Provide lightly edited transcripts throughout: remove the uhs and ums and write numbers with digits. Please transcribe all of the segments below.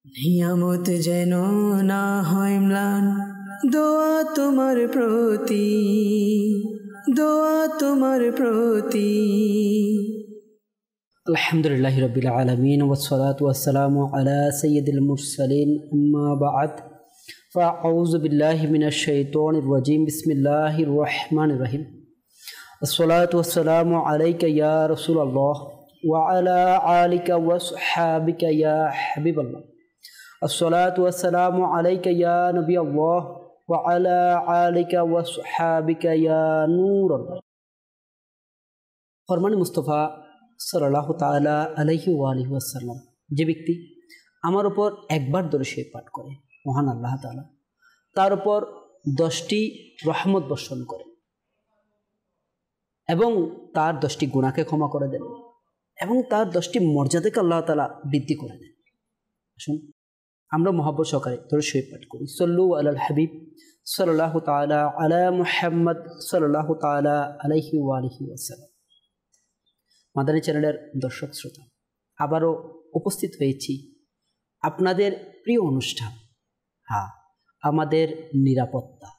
নিয়ামত যেন না হয় ম্লান, দোয়া তোমার প্রতি, দোয়া তোমার প্রতি। আলহামদুলিল্লাহি রাব্বিল আলামিন ওয়াসসালাতু ওয়াসসালামু আলা সাইয়্যিদিল মুরসালিন, আম্মা বা'দ। ফাআউযু বিল্লাহি মিনাশ শাইতানির রাজীম। বিসমিল্লাহির রহমানির রহিম। আসসালাতু ওয়াসসালামু আলাইকা ইয়া রাসূলুল্লাহ ওয়া আলা আলিকা ওয়া আসহাবিকা ইয়া হাবিবাল্লাহ। আসসালাতু ওয়াসসালামু আলাইকা ইয়া নবিয়াল্লাহ ওয়া আলা আলিকা ওয়া আসহাবিকা ইয়া নূরাল্লাহ। ফরমান মুস্তাফা সাল্লাল্লাহু তাআলা আলাইহি ওয়া আলিহি ওয়াসাল্লাম, যে ব্যক্তি আমার উপর একবার দরুদ শরীফ পাঠ করে, মহান আল্লাহ তাআলা তার উপর 10টি রহমত বর্ষণ করে এবং তার 10টি গুনাহকে ক্ষমা করে দেন এবং তার 10টি মর্যাদাকে আল্লাহ তাআলা বৃদ্ধি করে দেন। আসুন আমরা মহব্বত সহকারে দরুদ শরীফ পাঠ করি। সাল্লু আলাল হাবিব সাল্লাল্লাহু তাআলা আলা মুহাম্মদ সাল্লাল্লাহু তাআলা আলাইহি ওয়া আলিহি ওয়াসাল্লাম। মাদানী চ্যানেলের দর্শক শ্রোতা, আবারও উপস্থিত হয়েছি আপনাদের প্রিয় অনুষ্ঠান, আমাদের নিরাপত্তা।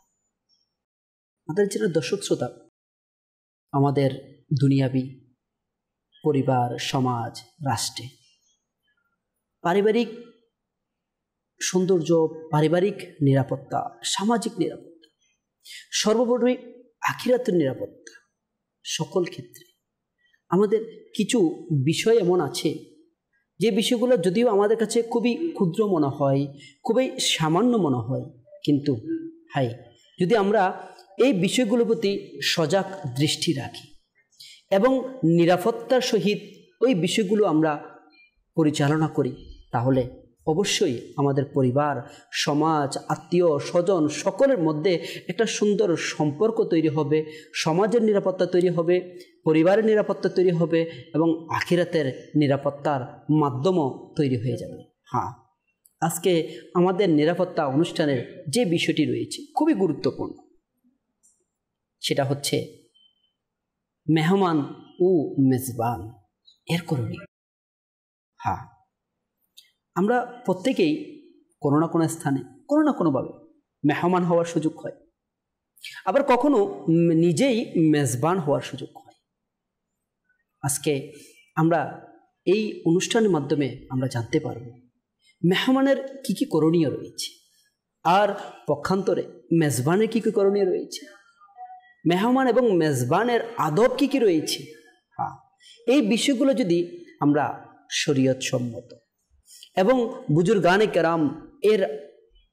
মাদানী চ্যানেলের দর্শক শ্রোতা, আমাদের দুনিয়াবি পরিবার, সমাজ, রাষ্ট্রে পারিবারিক সৌন্দর্য, পারিবারিক নিরাপত্তা, সামাজিক নিরাপত্তা, সর্বোপরি আখিরাতের নিরাপত্তা, সকল ক্ষেত্রে আমাদের কিছু বিষয় এমন আছে যে বিষয়গুলো যদিও আমাদের কাছে খুবই ক্ষুদ্র মনে হয়, খুবই সামান্য মনে হয়, কিন্তু যদি আমরা এই বিষয়গুলোর প্রতি সজাগ দৃষ্টি রাখি এবং নিরাপত্তার সহিত ওই বিষয়গুলো আমরা পরিচালনা করি, তাহলে অবশ্যই আমাদের পরিবার, সমাজ, আত্মীয় স্বজন সকলের মধ্যে একটা সুন্দর সম্পর্ক তৈরি হবে, সমাজের নিরাপত্তা তৈরি হবে, পরিবারের নিরাপত্তা তৈরি হবে এবং আখিরাতের নিরাপত্তার মাধ্যমও তৈরি হয়ে যাবে। আজকে আমাদের নিরাপত্তা অনুষ্ঠানের যে বিষয়টি রয়েছে খুবই গুরুত্বপূর্ণ, সেটা হচ্ছে মেহমান ও মেজবান এর করণীয়। আমরা প্রত্যেকেই কোনো না কোনো স্থানে কোনো না কোনোভাবে মেহমান হওয়ার সুযোগ হয়, আবার কখনো নিজেই মেজবান হওয়ার সুযোগ হয়। আজকে আমরা এই অনুষ্ঠানের মাধ্যমে আমরা জানতে পারব মেহমানের কী কী করণীয় রয়েছে, আর পক্ষান্তরে মেজবানের কী কী করণীয় রয়েছে, মেহমান এবং মেজবানের আদব কী কী রয়েছে। এই বিষয়গুলো যদি আমরা শরীয়ত সম্মত এবং বুজুর্গানে কেরাম এর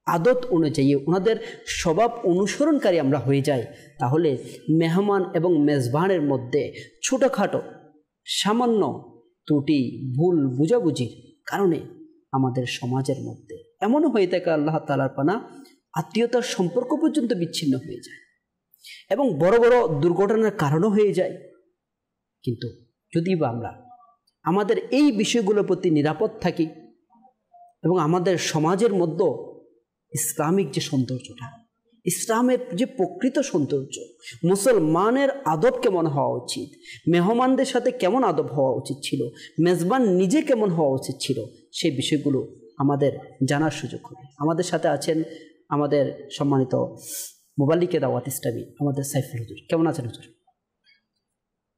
আদত অনুযায়ী ওনাদের স্বভাব অনুসরণকারী আমরা হয়ে যাই, তাহলে মেহমান এবং মেজবানের মধ্যে ছোটোখাটো সামান্য ত্রুটি, ভুল বুঝাবুঝির কারণে আমাদের সমাজের মধ্যে এমনও হয়ে থাকে আল্লাহ তাআলার পানা আত্মীয়তার সম্পর্ক পর্যন্ত বিচ্ছিন্ন হয়ে যায় এবং বড় বড় দুর্ঘটনার কারণও হয়ে যায়। কিন্তু যদি বা আমরা আমাদের এই বিষয়গুলোর প্রতি নিরাপদ থাকি এবং আমাদের সমাজের মধ্যে ইসলামিক যে সৌন্দর্যটা, ইসলামের যে প্রকৃত সৌন্দর্য, মুসলমানের আদব কেমন হওয়া উচিত, মেহমানদের সাথে কেমন আদব হওয়া উচিত ছিল, মেজবান নিজে কেমন হওয়া উচিত ছিল, সেই বিষয়গুলো আমাদের জানার সুযোগ হবে। আমাদের সাথে আছেন আমাদের সম্মানিত মুবাল্লিকে দাওয়াত ইসলামী আমাদের সাইফুল হুজুর। কেমন আছেন হুজুর?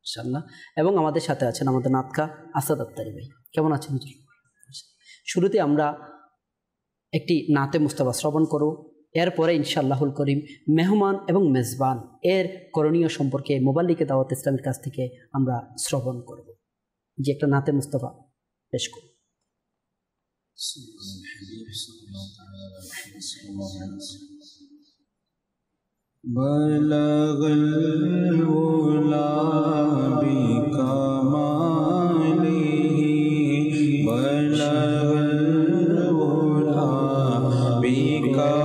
ইনশাআল্লাহ। এবং আমাদের সাথে আছেন আমাদের নাতকা আসাদ আত্তারি ভাই। কেমন আছেন হুজুর? শুরুতে আমরা একটি নাতে মুস্তাফা শ্রবণ করব, এরপরে ইনশাআল্লাহুল করিম মেহমান এবং মেজবান এর করণীয় সম্পর্কে মুবাল্লিকে দাওয়াত ইসলামের কাছ থেকে আমরা শ্রবণ করব। যে একটা নাতে মুস্তাফা পেশ করব। বলগল উলা বিকামালিহি বলগল উলা বিকামালিহি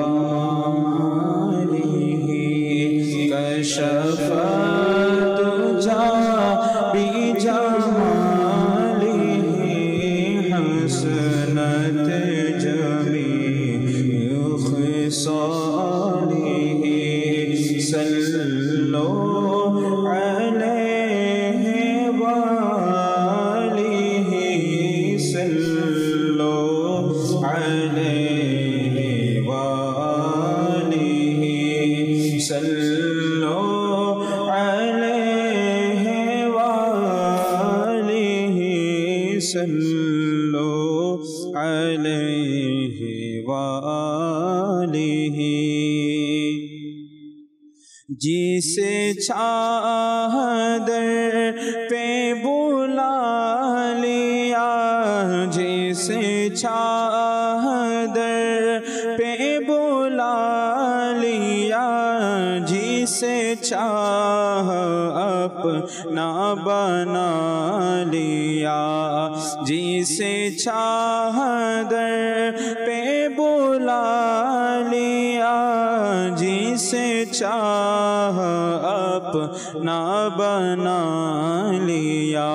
কশফা তুজা বিজামালিহি হসনত জমি খিসালিহি सल्लो अलैहि वालिहि علیہ وآلہ صلو علیہ وآلہ صلو علیہ وآلہ جسے چاہ در پہ بلا لیا جسے چاہ در پہ بلا لیا جسے چاہ اپنا بنا لیا جسے چاہ در پہ بلا لیا جسے چاہ اپنا بنا لیا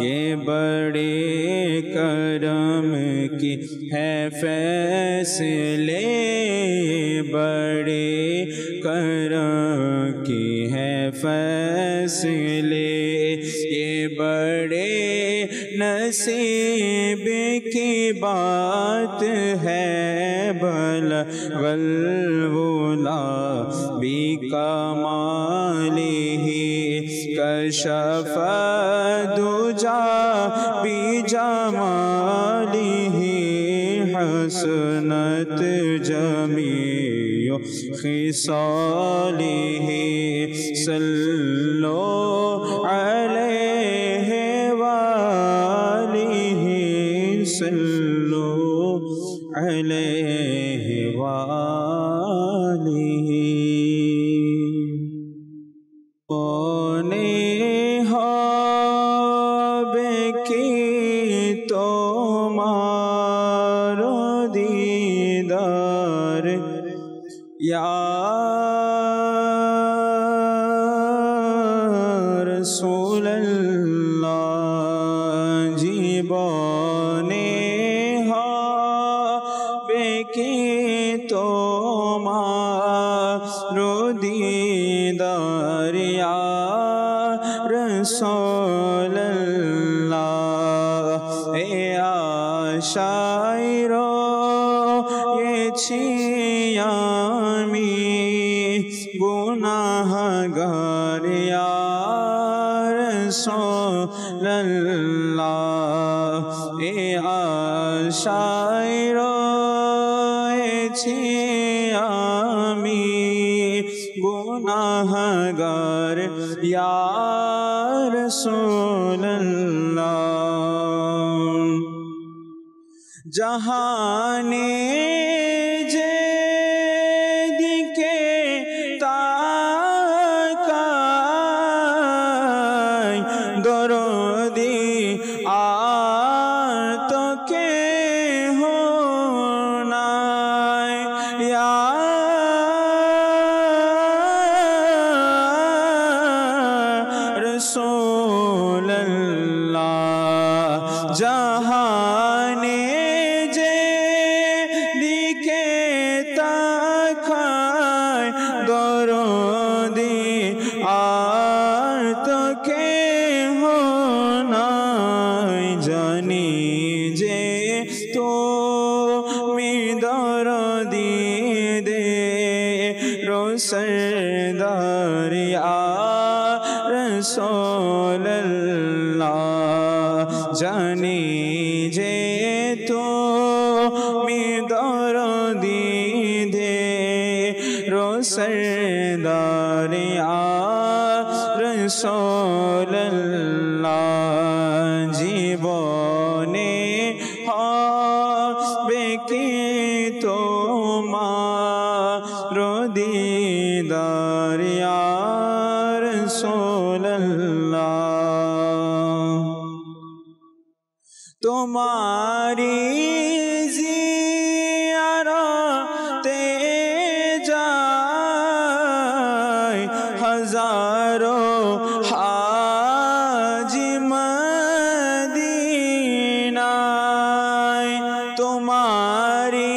یہ بڑے کرم کی ہے فیصلے بڑے کرم کی ہے فیصلے یہ بڑے نصیب کی بات ہے بلغ العلا بکمالہ کشف الدجی بجمالہ حسنت جمیع خصالہ صلو علیہ وآلہ صلو علیہ وآلہ یا رسول اللہ جیبانے ہابے کی تمہارو دیدار یا رسول اللہ اے عاشائرو یہ چھیامی گناہ گار یا رسول اللہ اے عاشائرو یہ چھیامی گناہ گار یا رسول اللہ جہانے رسول اللہ جہانے جے دیکھے تاکھائے درودی آت کے ہونا جانی جے تو می درودی دے رو سردار رسول اللہ جانی جے تو می درودی دے رو سردار رسول اللہ جیبونے ہابے کی تمہارو دیدار رسول اللہ تمہاری زیارت جائے ہزاروں حاجی مدینہ تمہاری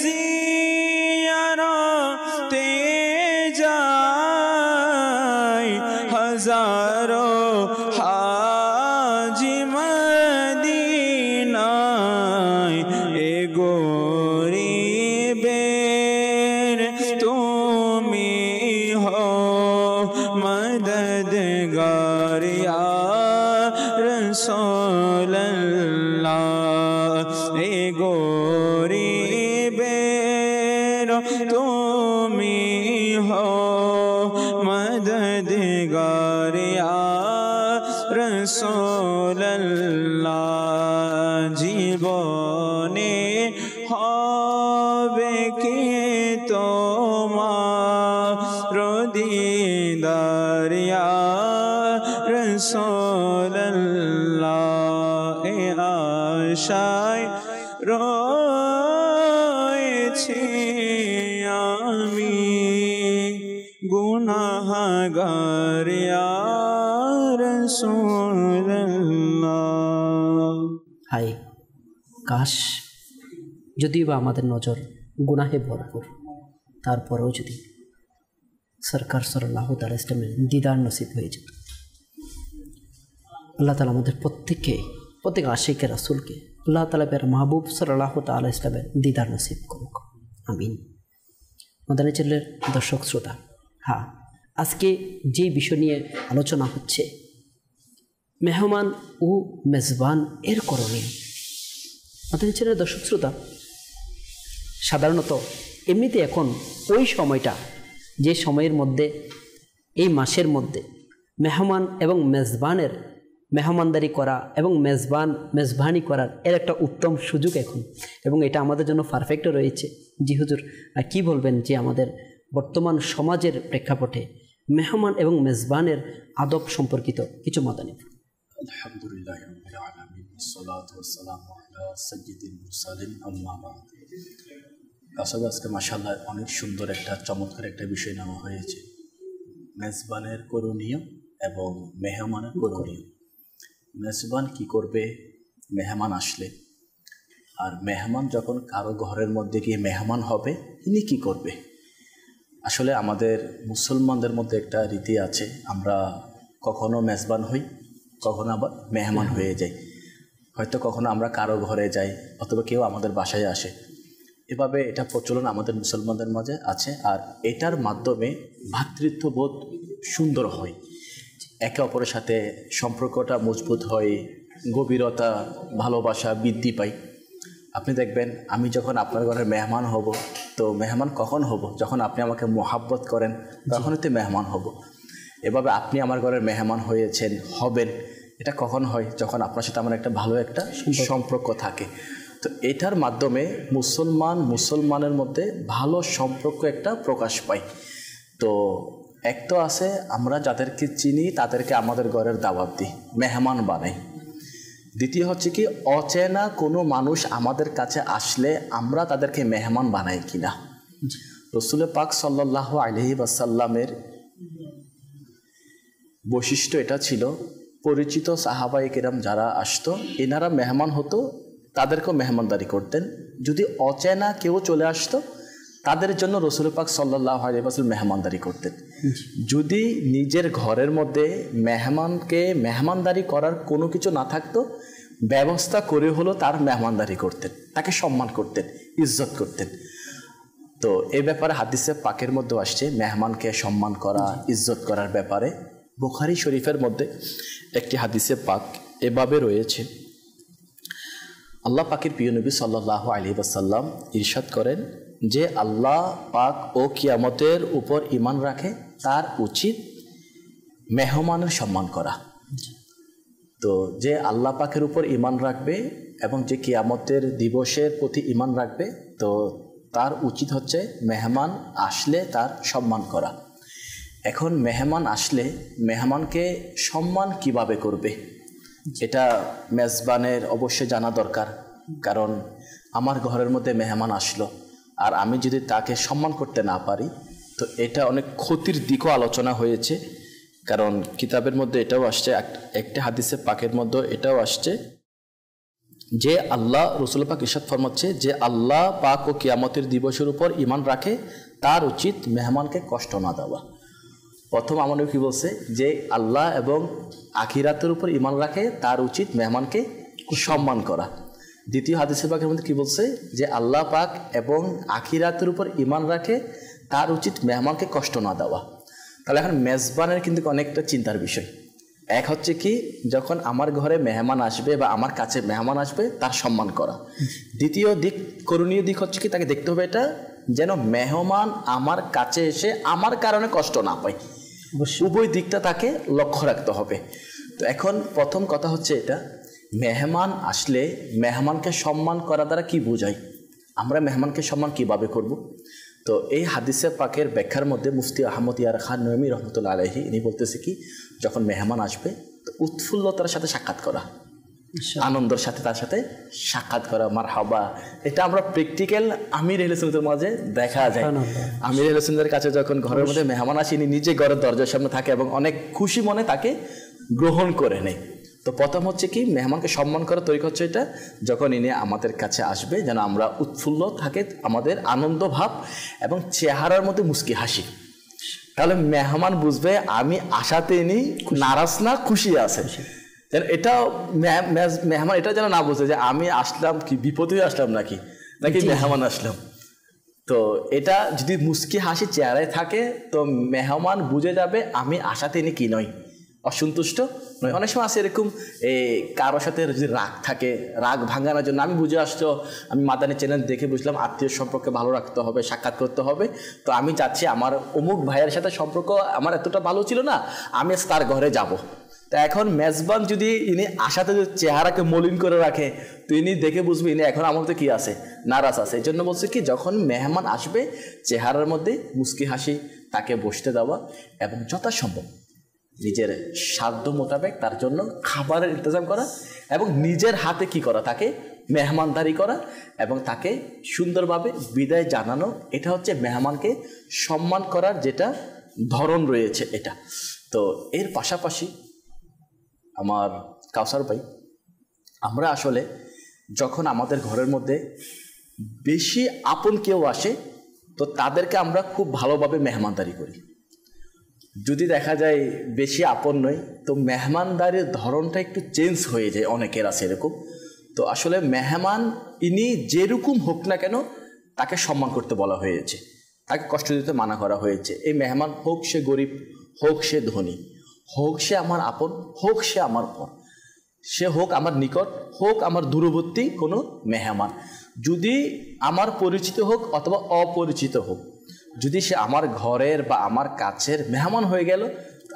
زیارت جائے ہزاروں حاجی مدینہ ایگو গরিবের তুমি হো মদদগার ইয়া রাসূলুল্লাহ এ গরিবের তুমি হো মদদগার ইয়া রাসূলুল্লাহ জীবনে হবে কি তোমার দিদার ইয়া রাসূলুল্লাহ এ আশায় রয়েছি আমি গুনাহগার ইয়া রাসূলুল্লাহ। হায় কাশ যদিও বা আমাদের নজর গুনাহে ভরপুর, তারপরেও যদি সরকার সাল্লাল্লাহু তাআলা ইসলামের দিদার নসিব হয়ে যেত। আল্লাহ তাআলা আমাদের প্রত্যেক আশিকে রাসূলকে আল্লাহ তাআলা বের মাহবুব সাল্লাল্লাহু তাআলা ইসলামের দিদার নসিব করুক, আমিন। মাদানী চ্যানেলের দর্শক শ্রোতা, হ্যাঁ, আজকে যে বিষয় নিয়ে আলোচনা হচ্ছে মেহমান ও মেজবান এর করণীয়। মাদানী চ্যানেলের দর্শক শ্রোতা, সাধারণত এমনিতে এখন ওই সময়টা, যে সময়ের মধ্যে এই মাসের মধ্যে মেহমান এবং মেজবানের মেহমানদারি করা এবং মেজবানি করার এর একটা উত্তম সুযোগ এখন, এবং এটা আমাদের জন্য পারফেক্টও রয়েছে। জি হুজুর, কি বলবেন যে আমাদের বর্তমান সমাজের প্রেক্ষাপটে মেহমান এবং মেজবানের আদব সম্পর্কিত কিছু মাদানী? আলহামদুলিল্লাহ রাব্বিল আলামিন, ওয়াসসালাতু ওয়াসসালামু আলা সাইয়্যিদিল মুরসালিন, আম্মা বা'দ। আসলে আজকে মাশাআল্লাহ অনেক সুন্দর একটা চমৎকার একটা বিষয় নেওয়া হয়েছে, মেজবানের করণীয় এবং মেহমানের করণীয়। মেজবান কি করবে মেহমান আসলে, আর মেহমান যখন কারো ঘরের মধ্যে গিয়ে মেহমান হবে ইনি কি করবে। আসলে আমাদের মুসলমানদের মধ্যে একটা রীতি আছে, আমরা কখনো মেজবান হই, কখনো আবার মেহমান হয়ে যাই। হয়তো কখনো আমরা কারো ঘরে যাই অথবা কেউ আমাদের বাসায় আসে, এভাবে এটা প্রচলন আমাদের মুসলমানদের মাঝে আছে। আর এটার মাধ্যমে ভ্রাতৃত্ববোধ সুন্দর হয়, একে অপরের সাথে সম্পর্কটা মজবুত হয়, গভীরতা ভালোবাসা বৃদ্ধি পায়। আপনি দেখবেন আমি যখন আপনার ঘরে মেহমান হব, তো মেহমান কখন হব? যখন আপনি আমাকে মোহাব্বত করেন তখনই তো মেহমান হব। এভাবে আপনি আমার ঘরের মেহমান হবেন, এটা কখন হয়? যখন আপনার সাথে আমার একটা ভালো একটা সম্পর্ক থাকে। তো এটার মাধ্যমে মুসলমানের মধ্যে ভালো সম্পর্ক একটা প্রকাশ পায়। তো এক তো আছে আমরা যাদেরকে চিনি তাদেরকে আমাদের ঘরের দাওয়াত দিই, মেহমান বানাই। দ্বিতীয় হচ্ছে কি, অচেনা কোনো মানুষ আমাদের কাছে আসলে আমরা তাদেরকে মেহমান বানাই কিনা। রাসূল পাক সাল্লাল্লাহু আলাইহি ওয়াসাল্লামের বৈশিষ্ট্য এটা ছিল, পরিচিত সাহাবায়ে কেরাম যারা আসতো এনারা মেহমান হতো, তাদেরকেও মেহমানদারি করতেন। যদি অচেনা কেউ চলে আসতো তাদের জন্য রাসূল পাক সাল্লাল্লাহু আলাইহি ওয়াসাল্লাম মেহমানদারি করতেন। যদি নিজের ঘরের মধ্যে মেহমানকে মেহমানদারি করার কোনো কিছু না থাকতো, ব্যবস্থা করে হলো তার মেহমানদারি করতেন, তাকে সম্মান করতেন, ইজ্জত করতেন। তো এই ব্যাপারে হাদিসে পাকের মধ্যে আসছে মেহমানকে সম্মান করা, ইজ্জত করার ব্যাপারে। বুখারী শরীফের মধ্যে একটি হাদিসে পাক এভাবে রয়েছে, আল্লাহ পাকের প্রিয় নবী সাল্লাল্লাহু আলাইহি ওয়াসাল্লাম ইরশাদ করেন যে আল্লাহ পাক ও কিয়ামতের উপর ঈমান রাখে তার উচিত মেহমানের সম্মান করা। তো যে আল্লাহ পাকের উপর ঈমান রাখবে এবং যে কিয়ামতের দিবসের প্রতি ঈমান রাখবে, তো তার উচিত হচ্ছে মেহমান আসলে তার সম্মান করা। এখন মেহমান আসলে মেহমানকে সম্মান কিভাবে করবে, এটা মেজবানের অবশ্যই জানা দরকার। কারণ আমার ঘরের মধ্যে মেহমান আসলো আর আমি যদি তাকে সম্মান করতে না পারি, তো এটা অনেক ক্ষতির দিকও আলোচনা হয়েছে। কারণ কিতাবের মধ্যে এটাও আসছে, একটা হাদিসে পাকের মধ্যে এটাও আসছে যে আল্লাহ রাসূল পাক ইরশাদ ফরমাচ্ছে যে আল্লাহ পাক ও কিয়ামতের দিবসের উপর ঈমান রাখে তার উচিত মেহমানকে কষ্ট না দেওয়া। প্রথম আমাদের কি বলছে যে আল্লাহ এবং আখিরাতের উপর ঈমান রাখে তার উচিত মেহমানকে সম্মান করা। দ্বিতীয় হাদিসের পাকের মধ্যে কি বলছে যে আল্লাহ পাক এবং আখিরাতের উপর ঈমান রাখে তার উচিত মেহমানকে কষ্ট না দেওয়া। তাহলে এখন মেজবানের কিন্তু অনেকটা চিন্তার বিষয়। এক হচ্ছে কি, যখন আমার ঘরে মেহমান আসবে বা আমার কাছে মেহমান আসবে তার সম্মান করা। দ্বিতীয় দিক, করণীয় দিক হচ্ছে কি, তাকে দেখতে হবে এটা যেন মেহমান আমার কাছে এসে আমার কারণে কষ্ট না পায়। উভয় দিকটা তাকে লক্ষ্য রাখতে হবে। তো এখন প্রথম কথা হচ্ছে এটা, মেহমান আসলে মেহমানকে সম্মান করা দ্বারা কি বোঝায়, আমরা মেহমানকে সম্মান কিভাবে করব। তো এই হাদিসে পাকের ব্যাখ্যার মধ্যে মুফতি আহমদ ইয়ার খান নঈমী রহমতুল্লাহ আলাইহি ইনি বলতেছে কি, যখন মেহমান আসবে তো উৎফুল্লতার সাথে সাক্ষাৎ করা, আনন্দের সাথে তার সাথে সাক্ষাৎ করা, মারহাবা। এটা আমরা প্র্যাকটিক্যাল আমির আহলে সুন্নাতের মাঝে দেখা যায়। আমির আহলে সুন্নাতের কাছে যখন ঘরের মধ্যে মেহমান আসে, ইনি নিজে ঘরের দরজার সামনে থাকে এবং অনেক খুশি মনে তাকে গ্রহণ করে নেয়। তো প্রথম হচ্ছে কি, মেহমানকে সম্মান করার তরিকা হচ্ছে এটা, যখন ইনি আমাদের কাছে আসবে যেন আমরা উৎফুল্ল থাকে, আমাদের আনন্দ ভাব এবং চেহারার মধ্যে মুস্কি হাসি। তাহলে মেহমান বুঝবে আমি আশাতে ইনি নারাজ না, খুশি আছে। এটা মেহমান এটা যেন না বুঝে যে আমি আসলাম কি বিপদে আসলাম নাকি মেহমান আসলাম। তো এটা যদি মুস্কি হাসি চেহারায় থাকে তো মেহমান বুঝে যাবে আমি আশাতে ইনি কি নয়, অসন্তুষ্ট নয়। অনেক সময় আছে এরকম, কারোর সাথে যদি রাগ থাকে, রাগ ভাঙানোর জন্য আমি বুঝে আসছো, আমি মাদানী চ্যানেল দেখে বুঝলাম আত্মীয় সম্পর্কে ভালো রাখতে হবে, সাক্ষাৎ করতে হবে, তো আমি চাচ্ছি আমার অমুক ভাইয়ের সাথে সম্পর্ক আমার এতটা ভালো ছিল না, আমি তার ঘরে যাব। তো এখন মেজবান যদি ইনি আশাতে চেহারাকে মলিন করে রাখে তো ইনি দেখে বুঝবে ইনি এখন আমার মধ্যে কি আছে, নারাজ আছে। এই জন্য বলছে কি, যখন মেহমান আসবে চেহারার মধ্যে মুস্কি হাসি, তাকে বসতে দেওয়া এবং যথাসম্ভব নিজের সাধ্য মোতাবেক তার জন্য খাবারের ইন্তজাম করা এবং নিজের হাতে কি করা, তাকে মেহমানদারি করা এবং তাকে সুন্দরভাবে বিদায় জানানো। এটা হচ্ছে মেহমানকে সম্মান করার যেটা ধরন রয়েছে এটা। তো এর পাশাপাশি আমার কাউসার ভাই, আমরা আসলে যখন আমাদের ঘরের মধ্যে বেশি আপন কেউ আসে তো তাদেরকে আমরা খুব ভালোভাবে মেহমানদারি করি। যদি দেখা যায় বেশি আপন নয় তো মেহমানদারির ধরনটা একটু চেঞ্জ হয়ে যায়, অনেকের আছে এরকম। তো আসলে মেহমান ইনি যেরকম হোক না কেন তাকে সম্মান করতে বলা হয়েছে, তাকে কষ্ট দিতে মানা করা হয়েছে। এই মেহমান হোক সে গরিব, হোক সে ধনী, হোক সে আমার আপন, হোক সে আমার পর, সে হোক আমার নিকট, হোক আমার দূরবর্তী কোনো মেহমান, যদি আমার পরিচিত হোক অথবা অপরিচিত হোক, যদি সে আমার ঘরের বা আমার কাছের মেহমান হয়ে গেল,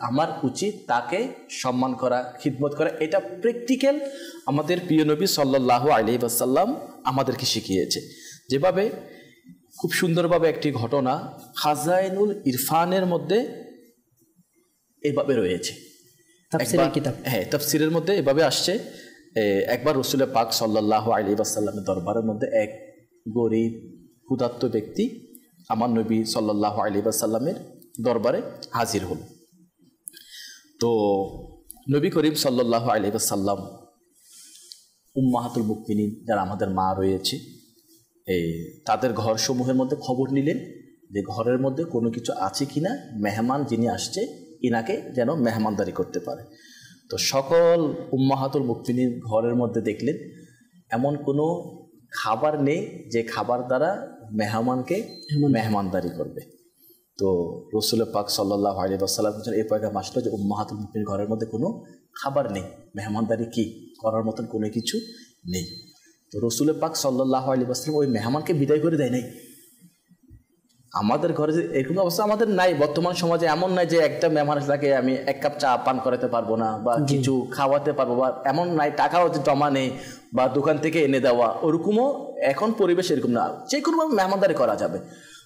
আমার উচিত তাকে সম্মান করা, খিদমত করা। এটা প্র্যাকটিক্যাল আমাদের প্রিয় নবী সাল্লাল্লাহু আলাইহি ওয়াসাল্লাম আমাদেরকে শিখিয়েছে। যেভাবে খুব সুন্দরভাবে একটি ঘটনা খাজাইনুল ইরফানের মধ্যে এভাবে রয়েছে, হ্যাঁ তাফসিরের মধ্যে এভাবে আসছে। একবার রাসূল পাক সাল্লাল্লাহু আলাইহি ওয়াসাল্লামের দরবারের মধ্যে এক গরিব ক্ষুধার্ত ব্যক্তি আমার নবী সাল্লাল্লাহু আলাইহি ওয়াসাল্লামের দরবারে হাজির হল। তো নবী করিম সাল্লাল্লাহু আলাইহি ওয়াসাল্লাম উম্মাহাতুল মুমিনিন যারা আমাদের মা রয়েছে তাদের ঘরসমূহের মধ্যে খবর নিলেন যে ঘরের মধ্যে কোনো কিছু আছে কিনা, মেহমান যিনি আসছে ইনাকে যেন মেহমানদারি করতে পারে। তো সকল উম্মাহাতুল মুমিনিন ঘরের মধ্যে দেখলেন এমন কোনো খাবার নেই যে খাবার দ্বারা মেহমানকে মেহমানদারি করবে। তো রাসূল পাক সাল্লাল্লাহু আলাইহি ওয়াসাল্লাম এই পয়গাম আসলো যে উম্মাহাতুল মুমিনিন ঘরের মধ্যে কোনো খাবার নেই, মেহমানদারি কি করার মতন কোনো কিছু নেই। তো রাসূল পাক সাল্লাল্লাহু আলাইহি ওয়াসাল্লাম ওই মেহমানকে বিদায় করে দেয় নাই। আমাদের ঘরে এরকম অবস্থা আমাদের নাই, বর্তমান সমাজে এমন নাই যে একটা মেহমান তাকে আমি এক কাপ চা পান করাতে পারবো না বা কিছু খাওয়াতে পারবো, বা এমন নাই টাকাও জমা নেই বা দোকান থেকে এনে দেওয়া, ওরকমও এখন পরিবেশ এরকম না, যে কোনোভাবে মেহমানদারি করা যাবে।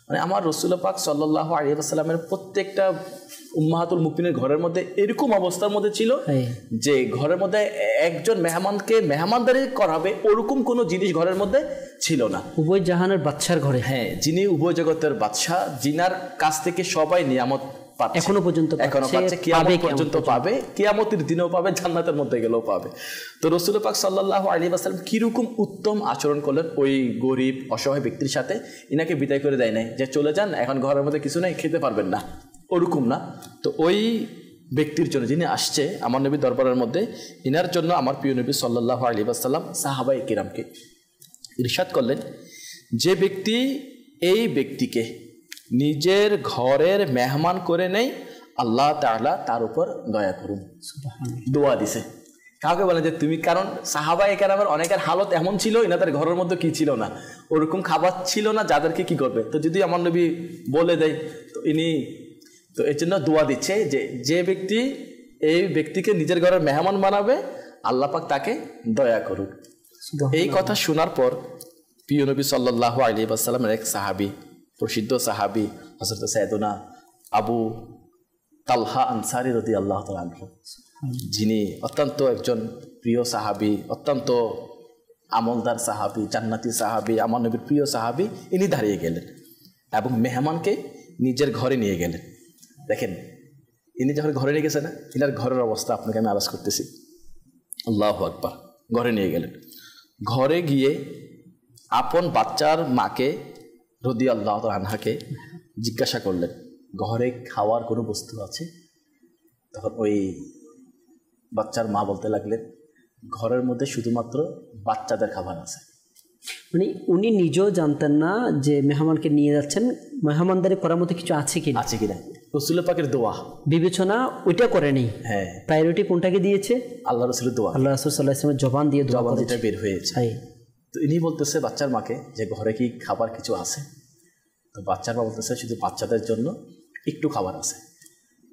মানে আমার রাসূল পাক সাল্লাল্লাহু আলাইহি ওয়াসাল্লামের প্রত্যেকটা উম্মাহাতুল মুমিনিনের ঘরের মধ্যে এরকম অবস্থার মধ্যে ছিল যে ঘরের মধ্যে একজন মেহমানকে মেহমানদারি করাবে ওরকম কোনো জিনিস ঘরের মধ্যে ছিল না। উভয় জাহানের বাদশার ঘরে, হ্যাঁ, যিনি উভয় জগতের বাদশা, যিনার কাছ থেকে সবাই নিয়ামত এখনো পর্যন্ত পাচ্ছে, কিয়ামত পর্যন্ত পাবে, কিয়ামতের দিনেও পাবে, জান্নাতের মধ্যে গেলেও পাবে। তো রাসূল পাক সাল্লাল্লাহু আলাইহি ওয়াসাল্লাম কিরকম উত্তম আচরণ করলেন ওই গরিব অসহায় ব্যক্তির সাথে। ইনাকে বিদায় করে দেয় নাই যে চলে যান, এখন ঘরের মধ্যে কিছু নেই, খেতে পারবেন না, ওরকম না। তো ওই ব্যক্তির জন্য যিনি আসছে আমার নবী দরবারের মধ্যে, ইনার জন্য আমার প্রিয় নবী সাল্লাল্লাহু আলাইহি ওয়াসাল্লাম সাহাবায়ে কিরামকে ইরশাদ করলেন, যে ব্যক্তি এই ব্যক্তিকে নিজের ঘরের মেহমান করে নেই, আল্লাহ তাআলা তার উপর দয়া করুন। দোয়া দিছে। কাউকে বলে যে তুমি, কারণ সাহাবায়ে কেরামের অনেকের হালত এমন ছিল, ইনাদের ঘরের মধ্যে কি ছিল না, ওরকম খাবার ছিল না, যাদেরকে কি করবে। তো যদি আমার নবী বলে দেয়, তো ইনি তো এর জন্য দোয়া দিচ্ছে যে যে ব্যক্তি এই ব্যক্তিকে নিজের ঘরের মেহমান বানাবে, আল্লাহ পাক তাকে দয়া করুন। এই কথা শোনার পর প্রিয় নবী সাল্লাল্লাহু আলাইহি ওয়াসাল্লামের এক সাহাবী, প্রসিদ্ধ সাহাবী হযরত সাইয়েদুনা আবু তালহা আনসারী রাদিয়াল্লাহু তাআলা আনহু, যিনি অত্যন্ত একজন প্রিয় সাহাবী, অত্যন্ত আমলদার সাহাবী, জান্নাতি সাহাবী, আমার নবীর প্রিয় সাহাবী, ইনি দাঁড়িয়ে গেলেন এবং মেহমানকে নিজের ঘরে নিয়ে গেলেন। দেখেন, ইনি যখন ঘরে নিয়ে গেছেন, ইনার ঘরের অবস্থা আপনাকে আমি আলোচ করতেছি। আল্লাহু আকবার। ঘরে নিয়ে গেলেন। ঘরে গিয়ে আপন বাচ্চার মাকে রাদিয়াল্লাহু তাআলা আনহাকে জিজ্ঞাসা করলেন, ঘরে খাওয়ার কোনো বস্তু আছে? তখন ওই বাচ্চার মা বলতে লাগলেন, ঘরের মধ্যে শুধুমাত্র বাচ্চাদের খাবার আছে। মানে উনি নিজেও জানতেন না যে মেহমানকে নিয়ে যাচ্ছেন, মেহমানদারি করার মতো কিছু আছে কিনা, রাসূল পাকের দোয়া বিবেচনা ওইটা করেনি। হ্যাঁ, প্রায়োরিটি কোনটাকে দিয়েছে? আল্লাহ রাসূলের দোয়া। আল্লাহ রাসূল সাল্লাল্লাহু আলাইহি ওয়াসাল্লাম জবান দিয়ে দোয়া যেটা বের হয়েছে। তো ইনি বলতেছে বাচ্চার মাকে যে ঘরে কি খাবার কিছু আছে? তো বাচ্চার মা বলতেছে শুধু বাচ্চাদের জন্য একটু খাবার আছে।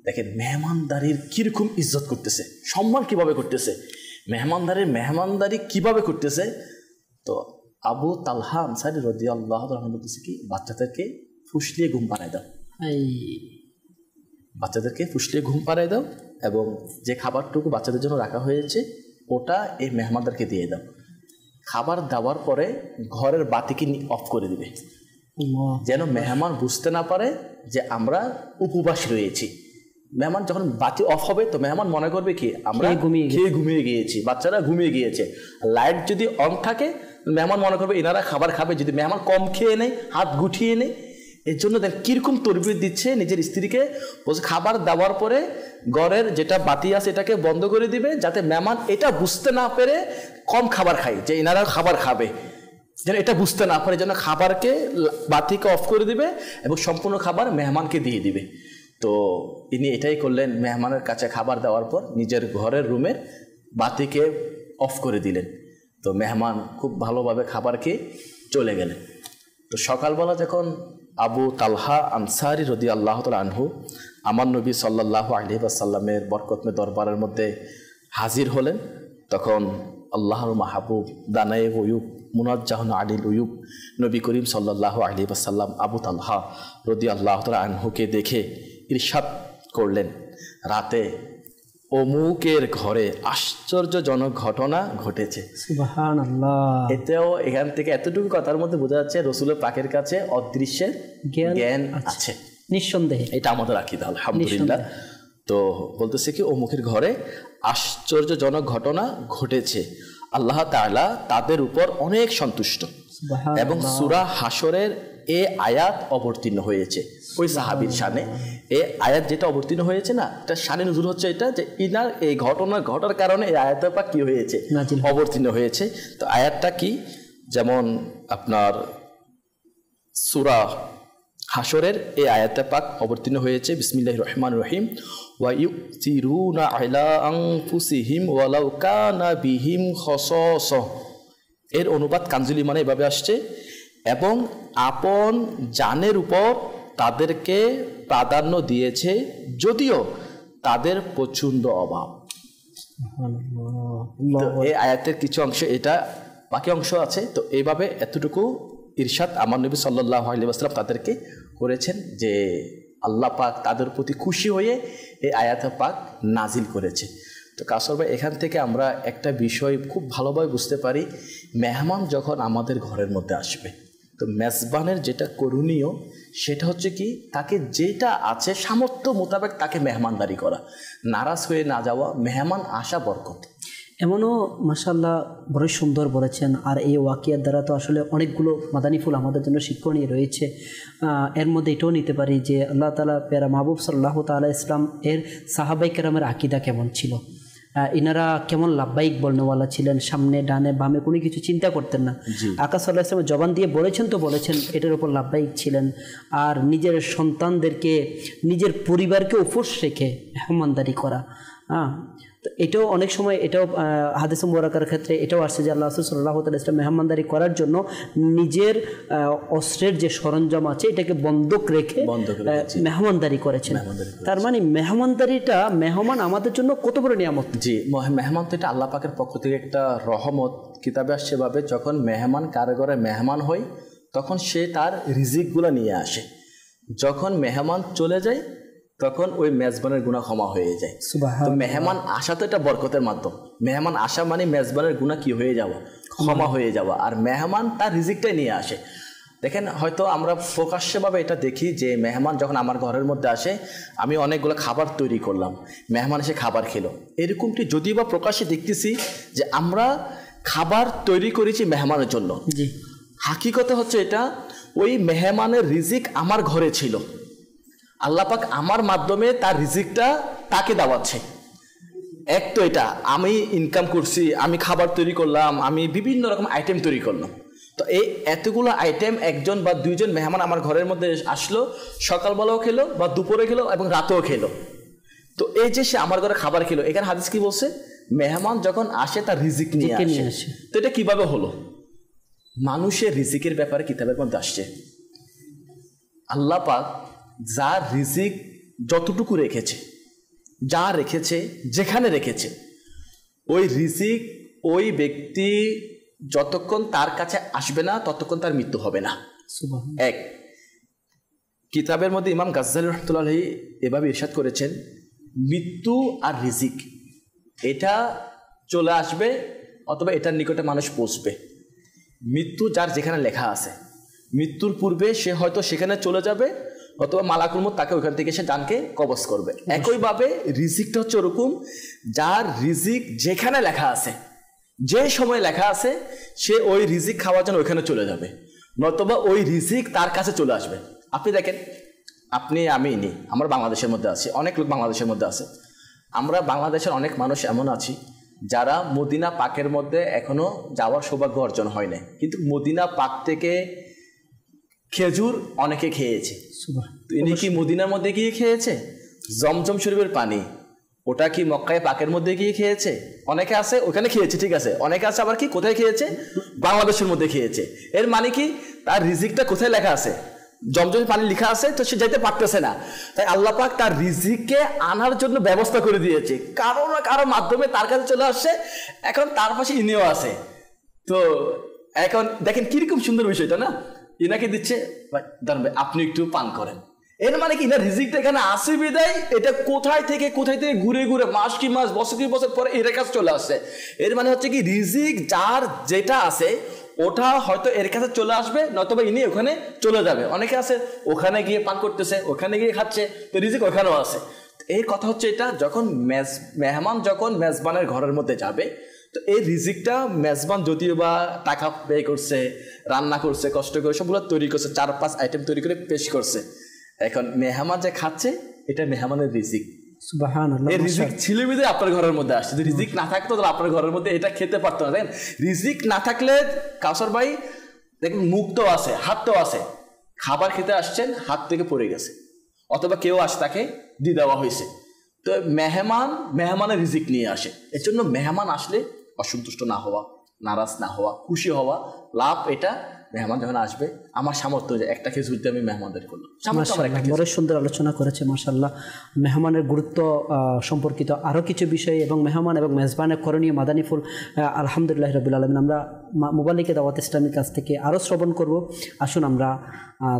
দেখেন মেহমানদারির কীরকম ইজ্জত করতেছে, সম্মান কিভাবে করতেছে, মেহমানদারি কিভাবে করতেছে। তো আবু তালহা আনসারী রাদিয়াল্লাহু তাআলা বলতেছে কি, বাচ্চাদেরকে ফুসলিয়ে ঘুম পাড়ায় দাও, বাচ্চাদেরকে ফুসলিয়ে ঘুম পাড়ায় দাও, এবং যে খাবারটুকু বাচ্চাদের জন্য রাখা হয়েছে ওটা এই মেহমানদেরকে দিয়ে দাও। খাবার দেওয়ার পরে ঘরের বাতিকে অফ করে দিবে, যেন মেহমান বুঝতে না পারে যে আমরা উপবাস রয়েছি। মেহমান যখন বাতি অফ হবে তো মেহমান মনে করবে কি আমরা খেয়ে ঘুমিয়ে গিয়েছি, বাচ্চারা ঘুমিয়ে গিয়েছে। লাইট যদি অন থাকে মেহমান মনে করবে এনারা খাবার খাবে। যদি মেহমান কম খেয়ে নেয়, হাত গুটিয়ে নেয়, এর জন্য দেখ কীরকম তরবিয়ত দিচ্ছে নিজের স্ত্রীকে। বলছে খাবার দেওয়ার পরে ঘরের যেটা বাতি আছে এটাকে বন্ধ করে দিবে, যাতে মেহমান এটা বুঝতে না পেরে কম খাবার খায়, যে এনারা খাবার খাবে, যেন এটা বুঝতে না পারে, যেন খাবারকে বাতিকে অফ করে দিবে এবং সম্পূর্ণ খাবার মেহমানকে দিয়ে দিবে। তো ইনি এটাই করলেন, মেহমানের কাছে খাবার দেওয়ার পর নিজের ঘরের রুমের বাতিকে অফ করে দিলেন। তো মেহমান খুব ভালোভাবে খাবার খেয়ে চলে গেলেন। তো সকালবেলা যখন আবু তালহা আনসারী রাদিয়াল্লাহু তাআলা আনহু আমার নবী সাল্লাল্লাহু আলাইহি ওয়াসাল্লামের বরকতময় দরবারের মধ্যে হাজির হলেন, তখন আল্লাহর মাহবুব দানায়ে উয়ুব মুনাজ্জাহুন আলিল উয়ুব নবী করিম সাল্লাল্লাহু আলাইহি ওয়াসাল্লাম আবু তালহা রাদিয়াল্লাহু তাআলা আনহুকে দেখে ইরশাদ করলেন, রাতে অমুকের ঘরে আশ্চর্যজনক ঘটনা ঘটেছে। সুবহানাল্লাহ। এতেও এখান থেকে এতটুকু কথার মধ্যে বোঝা যাচ্ছে রাসূলের পাকের কাছে অদৃশ্যের জ্ঞান আছে, নিঃসন্দেহে। এটা আমাদের আকীদা, আলহামদুলিল্লাহ। তো বলতেছে কি অমুকের ঘরে আশ্চর্যজনক ঘটনা ঘটেছে, আল্লাহ তাআলা তাদের উপর অনেক সন্তুষ্ট, এবং সূরা হাশরের এই আয়াত অবতীর্ণ হয়েছে ওই সাহাবীর শানে। এই আয়াত যেটা অবতীর্ণ হয়েছে না, এটা শানে নুজুল হচ্ছে এটা যে ইনার এই ঘটনা ঘটার কারণে এই আয়াতের পাক কি হয়েছে, অবতীর্ণ হয়েছে। তো আয়াতটা কি, যেমন আপনার সূরা হাশরের এই আয়াতে পাক অবতীর্ণ হয়েছে, বিসমিল্লাহির রহমানির রহিম, ওয়া ইউসিরুনা আলা আনফুসিহিম ওয়ালাউ কানা বিহিম খাসাসা। এর অনুবাদ কানজুল ইমানে এভাবে আসছে, এবং আপন জানের উপর তাদেরকে প্রাধান্য দিয়েছে যদিও তাদের প্রচণ্ড অভাব। এই আয়াতের কিছু অংশ এটা, বাকি অংশ আছে। তো এইভাবে এতটুকু ইরশাদ আমার নবী সাল্লাল্লাহু আলাইহি ওয়াসাল্লাম তাদেরকে করেছেন যে আল্লাহ পাক তাদের প্রতি খুশি হয়ে এই আয়াত পাক নাজিল করেছে। তো কাসর ভাই, এখান থেকে আমরা একটা বিষয় খুব ভালোভাবে বুঝতে পারি, মেহমান যখন আমাদের ঘরের মধ্যে আসবে তো মেজবানের যেটা করণীয় সেটা হচ্ছে কি, তাকে যেটা আছে সামর্থ্য মোতাবেক তাকে মেহমানদারি করা, নারাজ হয়ে না যাওয়া, মেহমান আসা বরকত। এমনও মাশাআল্লাহ বড় সুন্দর বলেছেন। আর এই ওয়াকিয়ার দ্বারা তো আসলে অনেকগুলো মাদানী ফুল আমাদের জন্য শিক্ষণীয় রয়েছে। এর মধ্যে এটাও নিতে পারি যে আল্লাহ তাআলা প্যারা মাহবুব সাল্লাল্লাহু তাআলা ইসলাম এর সাহাবায়ে কেরামের আকীদা কেমন ছিল, ইনারা কেমন লাভবাহিক বর্ণওয়ালা ছিলেন, সামনে ডানে বামে কোনো কিছু চিন্তা করতেন না। আকা সাল্লাল্লাহু আলাইহি ওয়াসাল্লাম জবান দিয়ে বলেছেন তো বলেছেন, এটার উপর লাভবাহিক ছিলেন। আর নিজের সন্তানদেরকে, নিজের পরিবারকে উপোস রেখে মেহমানদারি করা, হ্যাঁ, তো এটাও অনেক সময় এটাও হাদিস মুবারাকার ক্ষেত্রে এটাও আসছে যে আল্লাহ রাসূল সাল্লাল্লাহু আলাইহি ওয়াসাল্লাম মেহমানদারি করার জন্য নিজের অস্ত্রের যে সরঞ্জাম আছে এটাকে বন্ধক রেখে মেহমানদারি করেছেন। তার মানে মেহমানদারিটা, মেহমান আমাদের জন্য কত বড় নিয়ামত। জি, মেহমান তো এটা আল্লাহ পাকের পক্ষ থেকে একটা রহমত। কিতাবে আসছে ভাবে যখন মেহমান কারো ঘরে মেহমান হয় তখন সে তার রিজিকগুলো নিয়ে আসে, যখন মেহমান চলে যায় তখন ওই মেজবানের গুনাহ ক্ষমা হয়ে যায়। তো মেহমান আসা তো এটা বরকতের মাধ্যম। মেহমান আসা মানে মেজবানের গুনাহ কি হয়ে যাওয়া, ক্ষমা হয়ে যাওয়া। আর মেহমান তার রিজিকটাই নিয়ে আসে। দেখেন, হয়তো আমরা প্রকাশ্যভাবে এটা দেখি যে মেহমান যখন আমার ঘরের মধ্যে আসে, আমি অনেকগুলো খাবার তৈরি করলাম, মেহমান এসে খাবার খেলো, এরকমটি যদিও বা প্রকাশ্যে দেখতেছি যে আমরা খাবার তৈরি করেছি মেহমানের জন্য, হাকিকতে হচ্ছে এটা ওই মেহমানের রিজিক আমার ঘরে ছিল, আল্লাহ পাক আমার মাধ্যমে তার রিজিকটা তাকে দেওয়াচ্ছে। এক তো এটা আমি ইনকাম করছি, আমি খাবার তৈরি করলাম, আমি বিভিন্ন রকম আইটেম তৈরি করলাম। তো এই এতগুলো আইটেম একজন বা দুইজন মেহমান আমার ঘরের মধ্যে আসলো, সকালবেলাও খেলো বা দুপুরে খেলো এবং রাতেও খেলো। তো এই যে সে আমার ঘরে খাবার খেলো, এখানে হাদিস কি বলছে, মেহমান যখন আসে তার রিজিক নিয়ে আসে। তো এটা কিভাবে হলো? মানুষের রিজিকের ব্যাপারে কিতাবের মধ্যে আসছে আল্লাহ পাক যার রিজিক যতটুকু রেখেছে, যা রেখেছে, যেখানে রেখেছে, ওই রিজিক ওই ব্যক্তি যতক্ষণ তার কাছে আসবে না ততক্ষণ তার মৃত্যু হবে না। এক, কিতাবের মধ্যে ইমাম গাজ্জালী রাহমাতুল্লাহ আলাইহি এভাবে ইরশাদ করেছেন, মৃত্যু আর রিজিক এটা চলে আসবে অথবা এটার নিকটে মানুষ পৌঁছবে। মৃত্যু যার যেখানে লেখা আছে, মৃত্যুর পূর্বে সে হয়তো সেখানে চলে যাবে অথবা মালাকুল মউত তাকে ওইখান থেকে সে জানকে কবজ করবে। একইভাবে রিজিকটা হচ্ছে ওরকম, যার রিজিক যেখানে লেখা আছে, যে সময় লেখা আছে, সে ওই রিজিক খাওয়ার জন্য ওইখানে চলে যাবে, নতুবা ওই রিজিক তার কাছে চলে আসবে। আপনি দেখেন, আপনি আমি নি, আমরা বাংলাদেশের মধ্যে আছি, অনেক লোক বাংলাদেশের মধ্যে আছে, আমরা বাংলাদেশের অনেক মানুষ এমন আছি যারা মদিনা পাকের মধ্যে এখনো যাওয়ার সৌভাগ্য অর্জন হয় না, কিন্তু মদিনা পাক থেকে খেজুর অনেকে খেয়েছে। ইনি কি মদিনার মধ্যে গিয়ে খেয়েছে? জমজম শরীফের পানি ওটা কি মক্কায় পাকের মধ্যে গিয়ে খেয়েছে? অনেকে আছে ওখানে খেয়েছে, ঠিক আছে, অনেকে আছে আবার কি কোথায় খেয়েছে? বাংলাদেশের মধ্যে খেয়েছে। এর মানে কি তার রিজিকটা কোথায় লেখা আছে? জমজম পানি লেখা আছে, তো সে যাইতে পারতেছে না। তাই আল্লাহ পাক তার রিজিককে আনার জন্য ব্যবস্থা করে দিয়েছে, কারো না কারো মাধ্যমে তার কাছে চলে আসছে। এখন তার পাশে ইনিও আছে। তো এখন দেখেন কিরকম সুন্দর বিষয়টা না, ইনাকে দিচ্ছে, আপনি একটু পান করেন। এর মানে কি না, রিজিকটা এখানে আসে বিদায় এটা কোথায় থেকে ঘুরে ঘুরে মাস কি মাস, বছর কি বছর পরে এর কাছে চলে আসছে। এর মানে হচ্ছে কি, রিজিক যার যেটা আছে ওটা হয়তো এর কাছে চলে আসবে, নয়তোবা ইনি ওখানে চলে যাবে। অনেকে আছে ওখানে গিয়ে পান করতেছে, ওখানে গিয়ে খাচ্ছে, তো রিজিক ওখানেও আছে। এই কথা হচ্ছে এটা, যখন মেহমান যখন মেজবানের ঘরের মধ্যে যাবে, তো এই রিজিকটা মেজবান যদিও বা টাকা পে করছে, রান্না করছে, কষ্ট করে সবগুলো তৈরি করছে, 4-5 আইটেম তৈরি করে পেশ করছে, এখন মেহমান যে খাচ্ছে এটা মেহমানের রিজিক। সুবহানাল্লাহ, এই রিজিক ছিল বিধায় আপনার ঘরের মধ্যে আসছে। যদি রিজিক না থাকতো তাহলে আপনার ঘরের মধ্যে এটা খেতে পারতো না। দেখেন, রিজিক না থাকলে কাউসার ভাই দেখেন মুখ তো আছে, হাত তো আছে, খাবার খেতে আসছেন, হাত থেকে পড়ে গেছে, অথবা কেউ আসে তাকে দিয়ে দেওয়া হয়েছে। তো মেহমানের রিজিক নিয়ে আসে। এর জন্য মেহমান আসলে অসন্তুষ্ট না হওয়া, নারাজ না হওয়া, খুশি হওয়া, লাভ। এটা মেহমান যখন আসবে, আমার সামর্থ্য একটা খেজুর দিয়ে আমি মেহমানদের করলাম। বড় সুন্দর আলোচনা করেছে মাশাআল্লাহ। মেহমানের গুরুত্ব সম্পর্কিত আরও কিছু বিষয় এবং মেহমান এবং মেজবানের করণীয় মাদানী ফুল আলহামদুলিল্লাহ রাব্বিল আলামিন আমরা মুবাল্লিগে দাওয়াত ইসলামীর কাছ থেকে আরও শ্রবণ করব। আসুন আমরা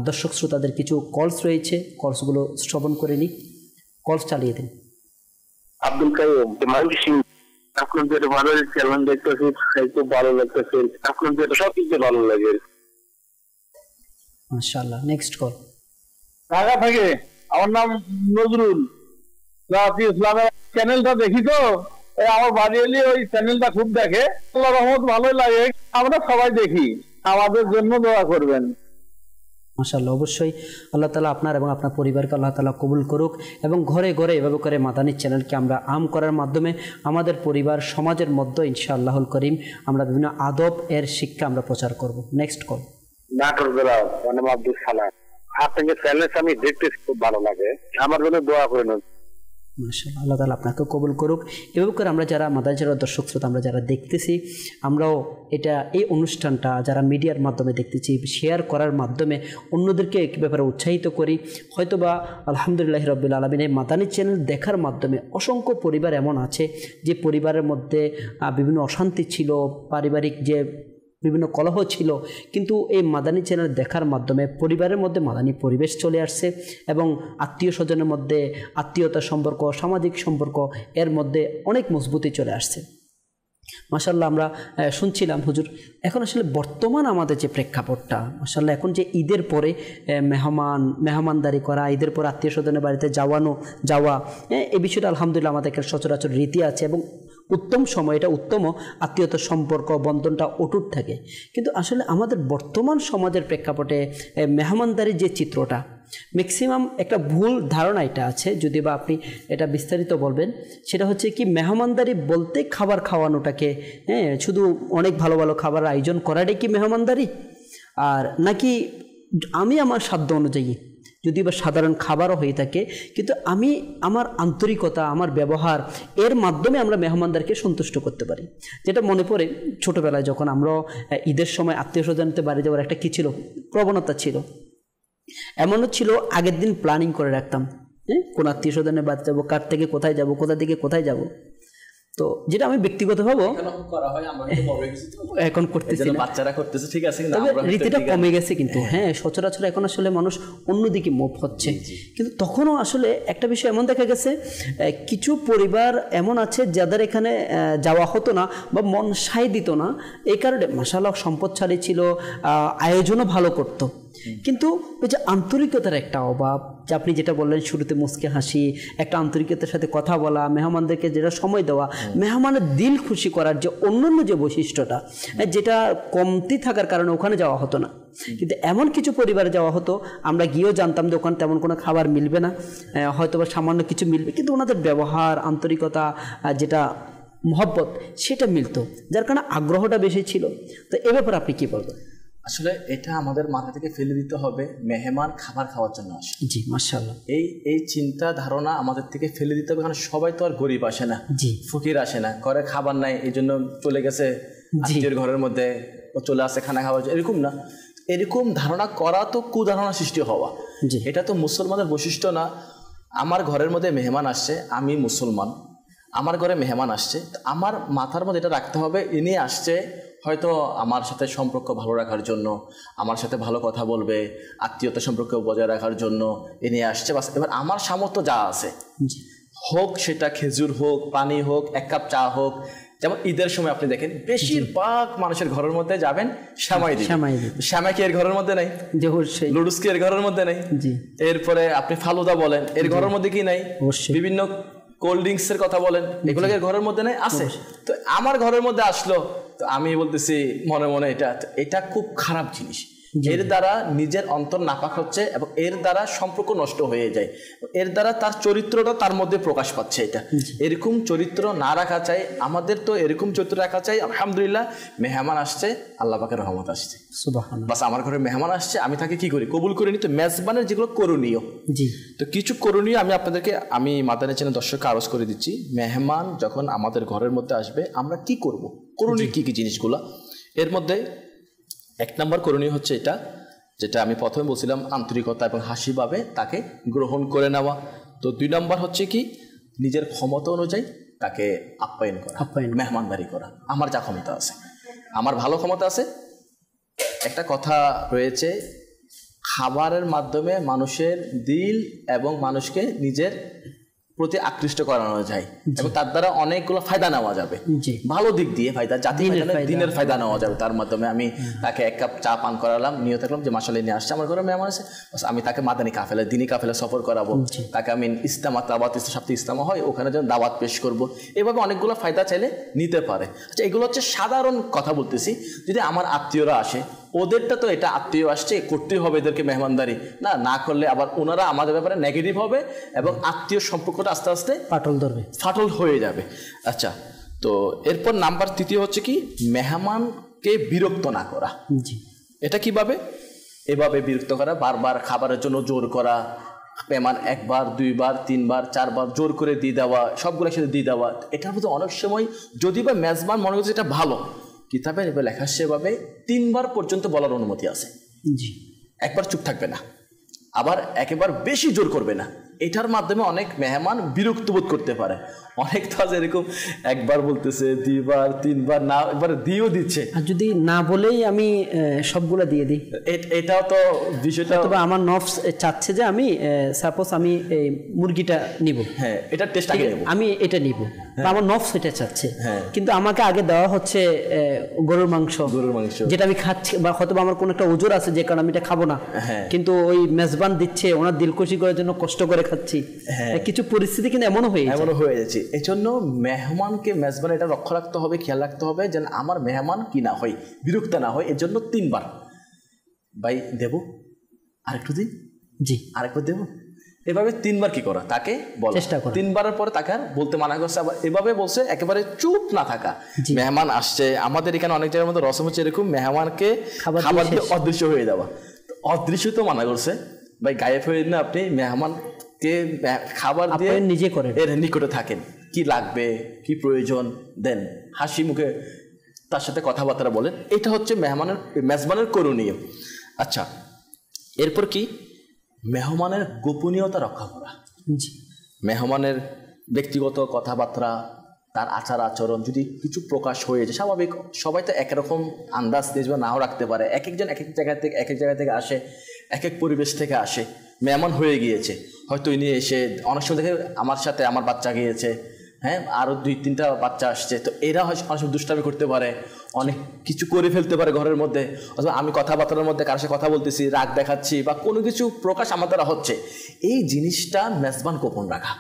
দর্শক শ্রোতাদের কিছু কলস রয়েছে, কলসগুলো শ্রবণ করে নিই। কলস চালিয়ে দিন। আব্দুল কাইয়ুম, আপনাদের ভালো চ্যানেল দেখতেছি, খুব ভালো লাগতেছে, আপনাদের সব কিছু ভালো লাগে মাশাআল্লাহ। Next call. ঢাকা থেকে, আমার নাম নজরুল। ইসলামের চ্যানেলটা দেখি তো, আমার বাড়ি এলে ওই চ্যানেলটা খুব দেখে, আল্লাহর রহমত ভালোই লাগে, আমরা সবাই দেখি, আমাদের জন্য দোয়া করবেন। মাশাআল্লাহ, অবশ্যই আল্লাহ তাআলা আপনার এবং আপনার পরিবারকে আল্লাহ তাআলা কবুল করুক এবং ঘরে ঘরে এভাবে করে মাদানী চ্যানেলকে আমরা আম করার মাধ্যমে আমাদের পরিবার সমাজের মধ্যে ইনশাআল্লাহুল করিম আমরা বিভিন্ন আদব এর শিক্ষা আমরা প্রচার করব। Next call. নাটোর জেলা মানে আব্দুল সালাম, আপনাকে চ্যানেল আমি দেখতে খুব ভালো লাগে, আমার জন্য দোয়া করুন। মাশাআল্লাহ, আল্লাহ তাআলা আপনাকে কবুল করুক। এভাবে করে আমরা যারা মাদানী চ্যানেলের দর্শক শ্রোতা আমরা যারা দেখতেছি, আমরাও এই অনুষ্ঠানটা যারা মিডিয়ার মাধ্যমে দেখতেছি শেয়ার করার মাধ্যমে অন্যদেরকে এক ব্যাপারে উৎসাহিত করি। হয়তোবা আলহামদুলিল্লাহ রাব্বিল আলামিন এই মাদানী চ্যানেল দেখার মাধ্যমে অসংখ্য পরিবার এমন আছে যে পরিবারের মধ্যে বিভিন্ন অশান্তি ছিল, পারিবারিক যে বিভিন্ন কলহ ছিল, কিন্তু এই মাদানী চ্যানেল দেখার মাধ্যমে পরিবারের মধ্যে মাদানী পরিবেশ চলে আসছে এবং আত্মীয় স্বজনের মধ্যে আত্মীয়তার সম্পর্ক, সামাজিক সম্পর্ক এর মধ্যে অনেক মজবুতি চলে আসছে। মাশাআল্লাহ, আমরা শুনছিলাম হুজুর, এখন আসলে বর্তমান আমাদের যে প্রেক্ষাপটটা মাশাআল্লাহ, এখন যে ঈদের পরে মেহমানদারি করা, ঈদের পর আত্মীয় স্বজনের বাড়িতে যাওয়া এই বিষয়টা আলহামদুলিল্লাহ আমাদের একটা সচরাচর রীতি আছে এবং উত্তম সময়, এটা উত্তম আত্মীয়তার সম্পর্ক বন্ধনটা অটুট থাকে। কিন্তু আসলে আমাদের বর্তমান সমাজের প্রেক্ষাপটে মেহমানদারির যে চিত্রটা ম্যাক্সিমাম একটা ভুল ধারণা এটা আছে, যদি বা আপনি এটা বিস্তারিত বলবেন। সেটা হচ্ছে কি, মেহমানদারি বলতে খাবার খাওয়ানোটাকে, শুধু অনেক ভালো ভালো খাবার আয়োজন করাটাই কি মেহমানদারি, আর নাকি আমি আমার সাধ্য অনুযায়ী যদি বা সাধারণ খাবারও হয়ে থাকে, কিন্তু আমি আমার আন্তরিকতা, আমার ব্যবহার এর মাধ্যমে আমরা মেহমানদারকে সন্তুষ্ট করতে পারি। যেটা মনে পড়ে ছোটোবেলায় যখন আমরা ঈদের সময় আত্মীয় স্বজনতে বাড়ি যাওয়ার একটা কী ছিল, প্রবণতা ছিল। এমনও ছিল আগের দিন প্ল্যানিং করে রাখতাম, কোন আত্মীয় স্বজনের বাড়ি যাবো, কার থেকে কোথায় যাব, কোথা থেকে কোথায় যাব। তো যেটা আমি ব্যক্তিগতভাবে এখন করতেছি, বাচ্চারা করতেছে, ঠিক আছে, তবে রীতিটা কমে গেছে। কিন্তু হ্যাঁ, সচরাচর এখন আসলে মানুষ অন্যদিকে মুভ হচ্ছে। কিন্তু তখনও আসলে একটা বিষয় এমন দেখা গেছে, কিছু পরিবার এমন আছে যাদের এখানে যাওয়া হতো না বা মন সায় দিত না, এই কারণে মাশাআল্লাহ সম্পদশালী ছিল, আয়োজনও ভালো করতো, কিন্তু ওই যে আন্তরিকতার একটা অভাব, যে আপনি যেটা বললেন শুরুতে, মুচকে হাসি, একটা আন্তরিকতার সাথে কথা বলা, মেহমানদেরকে যেটা সময় দেওয়া, মেহমানের দিল খুশি করার যে অন্যান্য যে বৈশিষ্ট্যটা, যেটা কমতি থাকার কারণে ওখানে যাওয়া হতো না। কিন্তু এমন কিছু পরিবারে যাওয়া হতো, আমরা গিয়েও জানতাম যে ওখানে তেমন কোনো খাবার মিলবে না, হয়তো বা সামান্য কিছু মিলবে, কিন্তু ওনাদের ব্যবহার, আন্তরিকতা, যেটা মহব্বত, সেটা মিলতো, যার কারণে আগ্রহটা বেশি ছিল। তো এ ব্যাপারে আপনি কী বলবেন? আসলে এটা আমাদের মাথা থেকে ফেলে দিতে হবে, মেহমান খাবার খাওয়ার জন্য আসে। জি, মাশাআল্লাহ, এই চিন্তা ধারণা আমাদের থেকে ফেলে দিতে হবে, কারণ সবাই তো আর গরিব আসে না, জি, ফকির আসে না, ঘরে খাবার নাই এই জন্য চলে গেছে আত্মীয়ের ঘরের মধ্যে, চলে আসে খানা খাওয়ার জন্য, এরকম না। এরকম ধারণা করা তো কুধারণা সৃষ্টি হওয়া, এটা তো মুসলমানের বৈশিষ্ট্য না। আমার ঘরের মধ্যে মেহমান আসছে, আমি মুসলমান, আমার ঘরে মেহমান আসছে, আমার মাথার মধ্যে এটা রাখতে হবে, ইনি আসছে হয়তো আমার সাথে সম্পর্ক ভালো রাখার জন্য, আমার সাথে ভালো কথা বলবে, আত্মীয়তা সম্পর্ক বজায় রাখার জন্য ইনি আসছে। বাস এবার আমার সামর্থ্য যা আছে, হোক সেটা খেজুর হোক, পানি হোক, এক কাপ চা হোক। যেমন ঈদের সময় আপনি দেখেন বেশিরভাগ মানুষের ঘরের মধ্যে যাবেন শ্যামাই দিন, শ্যামাই কি এর ঘরের মধ্যে নাই? লুডুস কি এর ঘরের মধ্যে নাই? এরপরে আপনি ফালুদা বলেন, এর ঘরের মধ্যে কি নাই? বিভিন্ন কোল্ড ড্রিঙ্কস এর কথা বলেন, এগুলো এর ঘরের মধ্যে নাই? আছে। তো আমার ঘরের মধ্যে আসলো, তো আমি বলতেছি মনে মনে এটা খুব খারাপ জিনিস। এর দ্বারা নিজের অন্তর নাপাক হচ্ছে এবং এর দ্বারা সম্পর্ক নষ্ট হয়ে যায়, এর দ্বারা তার চরিত্রটা তার মধ্যে প্রকাশ পাচ্ছে। এটা এরকম চরিত্র না রাখা চাই, আমাদের তো এরকম চরিত্র রাখা চাই। আলহামদুলিল্লাহ, মেহমান আসছে, আল্লাহ পাকের রহমত আসছে, সুবহানাল্লাহ। বাস আমার ঘরে মেহমান আসছে, আমি তাকে কি করি? কবুল করে নি। তো মেজবানের যেগুলো করণীয়, তো কিছু করণীয় আমি মাদানী চ্যানেল দর্শককে আরজ করে দিচ্ছি। মেহমান যখন আমাদের ঘরের মধ্যে আসবে, আমরা কি করব, করণীয় কি কি জিনিসগুলা? এর মধ্যে এক নম্বর করণীয় হচ্ছে এটা, যেটা আমি প্রথমে বলছিলাম, আন্তরিকতা এবং হাসিভাবে তাকে গ্রহণ করে নেওয়া। তো 2 নম্বর হচ্ছে কি, নিজের ক্ষমতা অনুযায়ী তাকে আপ্যায়ন করা, মেহমানদারি করা। আমার যা ক্ষমতা আছে, আমার ভালো ক্ষমতা আছে। একটা কথা রয়েছে, খাবারের মাধ্যমে মানুষের দিল এবং মানুষকে নিজের প্রতি আকৃষ্ট করানো যায় এবং তার দ্বারা অনেকগুলো ফায়দা নেওয়া যাবে, ভালো দিক দিয়ে ফায়দা, দিনের ফায়দা নেওয়া যাবে। তার মাধ্যমে আমি তাকে 1 কাপ চা পান করালাম, নিয়ত থাকলাম যে মাশাআল্লাহ নিয়ে আসছে আমার ঘরে মেহমান আছে, আমি তাকে মাদানী কাফেলা, দিনী কাফেলা সফর করাবো, তাকে আমি ইস্তেমা, দাওয়াত, সপ্তাহে ইস্তেমা হয়, ওখানে যেন দাওয়াত পেশ করব। এভাবে অনেকগুলো ফায়দা চাইলে নিতে পারে। আচ্ছা, এগুলো হচ্ছে সাধারণ কথা বলতেছি। যদি আমার আত্মীয়রা আসে, ওদেরটা তো এটা আত্মীয় আসছে, করতেই হবে এদেরকে মেহমানদারি, না করলে আবার ওনারা আমাদের ব্যাপারে নেগেটিভ হবে এবং আত্মীয় সম্পর্কটা আস্তে আস্তে ফাটল হয়ে যাবে। আচ্ছা, তো এরপর নাম্বার 3 হচ্ছে কি মেহমানকে বিরক্ত না করা। এটা কিভাবে? এভাবে বিরক্ত করা, বারবার খাবারের জন্য জোর করা, মেহমান 1 বার 2 বার 3 বার 4 বার জোর করে দিয়ে দেওয়া, সবগুলো একসাথে দিয়ে দেওয়া। এটার মধ্যে অনেক সময় যদি বা মেজবান মনে করছে এটা ভালো, কিতাবে লেখা সেভাবে 3 বার পর্যন্ত বলার অনুমতি আছে। একবার চুপ থাকবে না, আবার একেবারে বেশি জোর করবে না। এটার মাধ্যমে অনেক মেহমান বিরক্ত বোধ করতে পারে। অনেক তো আছে এরকম 1 বার বলতেছে, 2 বার 3 বার না এবার দিয়েও দিচ্ছে। আর যদি না বলেই আমি সবগুলো দিয়ে দিই, এটাও তো বিষয়টা, তবে আমার নফস চাচ্ছে যে আমি সাপোজ আমি এই মুরগিটা নিব, হ্যাঁ এটা টেস্ট আগে নেব, আমি এটা নিব, আমার নফস এটা চাচ্ছে, কিন্তু আমাকে আগে দেওয়া হচ্ছে গরুর মাংস, যেটা আমি খাচ্ছি, বা হয়তো আমার কোনো একটা ওজোর আছে যে কারণে আমি এটা খাবো না, কিন্তু ওই মেজবান দিচ্ছে, ওনার দিলখুশি করার জন্য কষ্ট করে খাচ্ছি। কিছু পরিস্থিতি কিন্তু এমনও হয়ে যাচ্ছে। এই জন্য মেহমানকে মেজবান এটা লক্ষ্য রাখতে হবে, খেয়াল রাখতে হবে যেন আমার মেহমান কি না হয়, বিরক্ত না হয়। এর জন্য 3 বার ভাই দেব, আরেকটু দিন, আরেকবার দেব, এভাবে 3 বার কি করা তাকে বলা, চেষ্টা করা। 3 বারের পরে তাকে আর বলতে মানা করছে, আবার এভাবে বলছে একেবারে চুপ না থাকা। মেহমান আসছে, আমাদের এখানে অনেক জায়গার মধ্যে রসম হচ্ছে এরকম, মেহমানকে খাবার দিয়ে অদৃশ্য হয়ে যাওয়া। অদৃশ্য তো মানা করছে ভাই, গায়েব হয়ে না, আপনি মেহমানকে খাবার দিয়ে নিজে করেন, এর নিকটে থাকেন, কি লাগবে কি প্রয়োজন দেন, হাসি মুখে তার সাথে কথাবার্তা বলেন। এটা হচ্ছে মেজবানের করণীয়। আচ্ছা, এরপর কি মেহমানের গোপনীয়তা রক্ষা করা। মেহমানের ব্যক্তিগত কথাবার্তা, তার আচার আচরণ যদি কিছু প্রকাশ হয়ে যায়, স্বাভাবিক সবাই তো একরকম আন্দাজ নিজবা নাও রাখতে পারে, এক একজন এক এক জায়গা থেকে আসে, এক এক পরিবেশ থেকে আসে। মেহমান হয়ে গিয়েছে, হয়তো ইনি এসে অনেক সময় দেখে আমার সাথে আমার বাচ্চা গিয়েছে, হ্যাঁ আরও 2-3টা বাচ্চা আসছে, তো এরা হয় অনেক সময় দুষ্টামি করতে পারে, অনেক কিছু করে ফেলতে পারে ঘরের মধ্যে, অথবা আমি কথাবার্তার মধ্যে কারোর সাথে কথা বলতেছি, রাগ দেখাচ্ছি বা কোনো কিছু প্রকাশ আমার দ্বারা হচ্ছে, এই জিনিসটা মেজবান গোপন রাখা,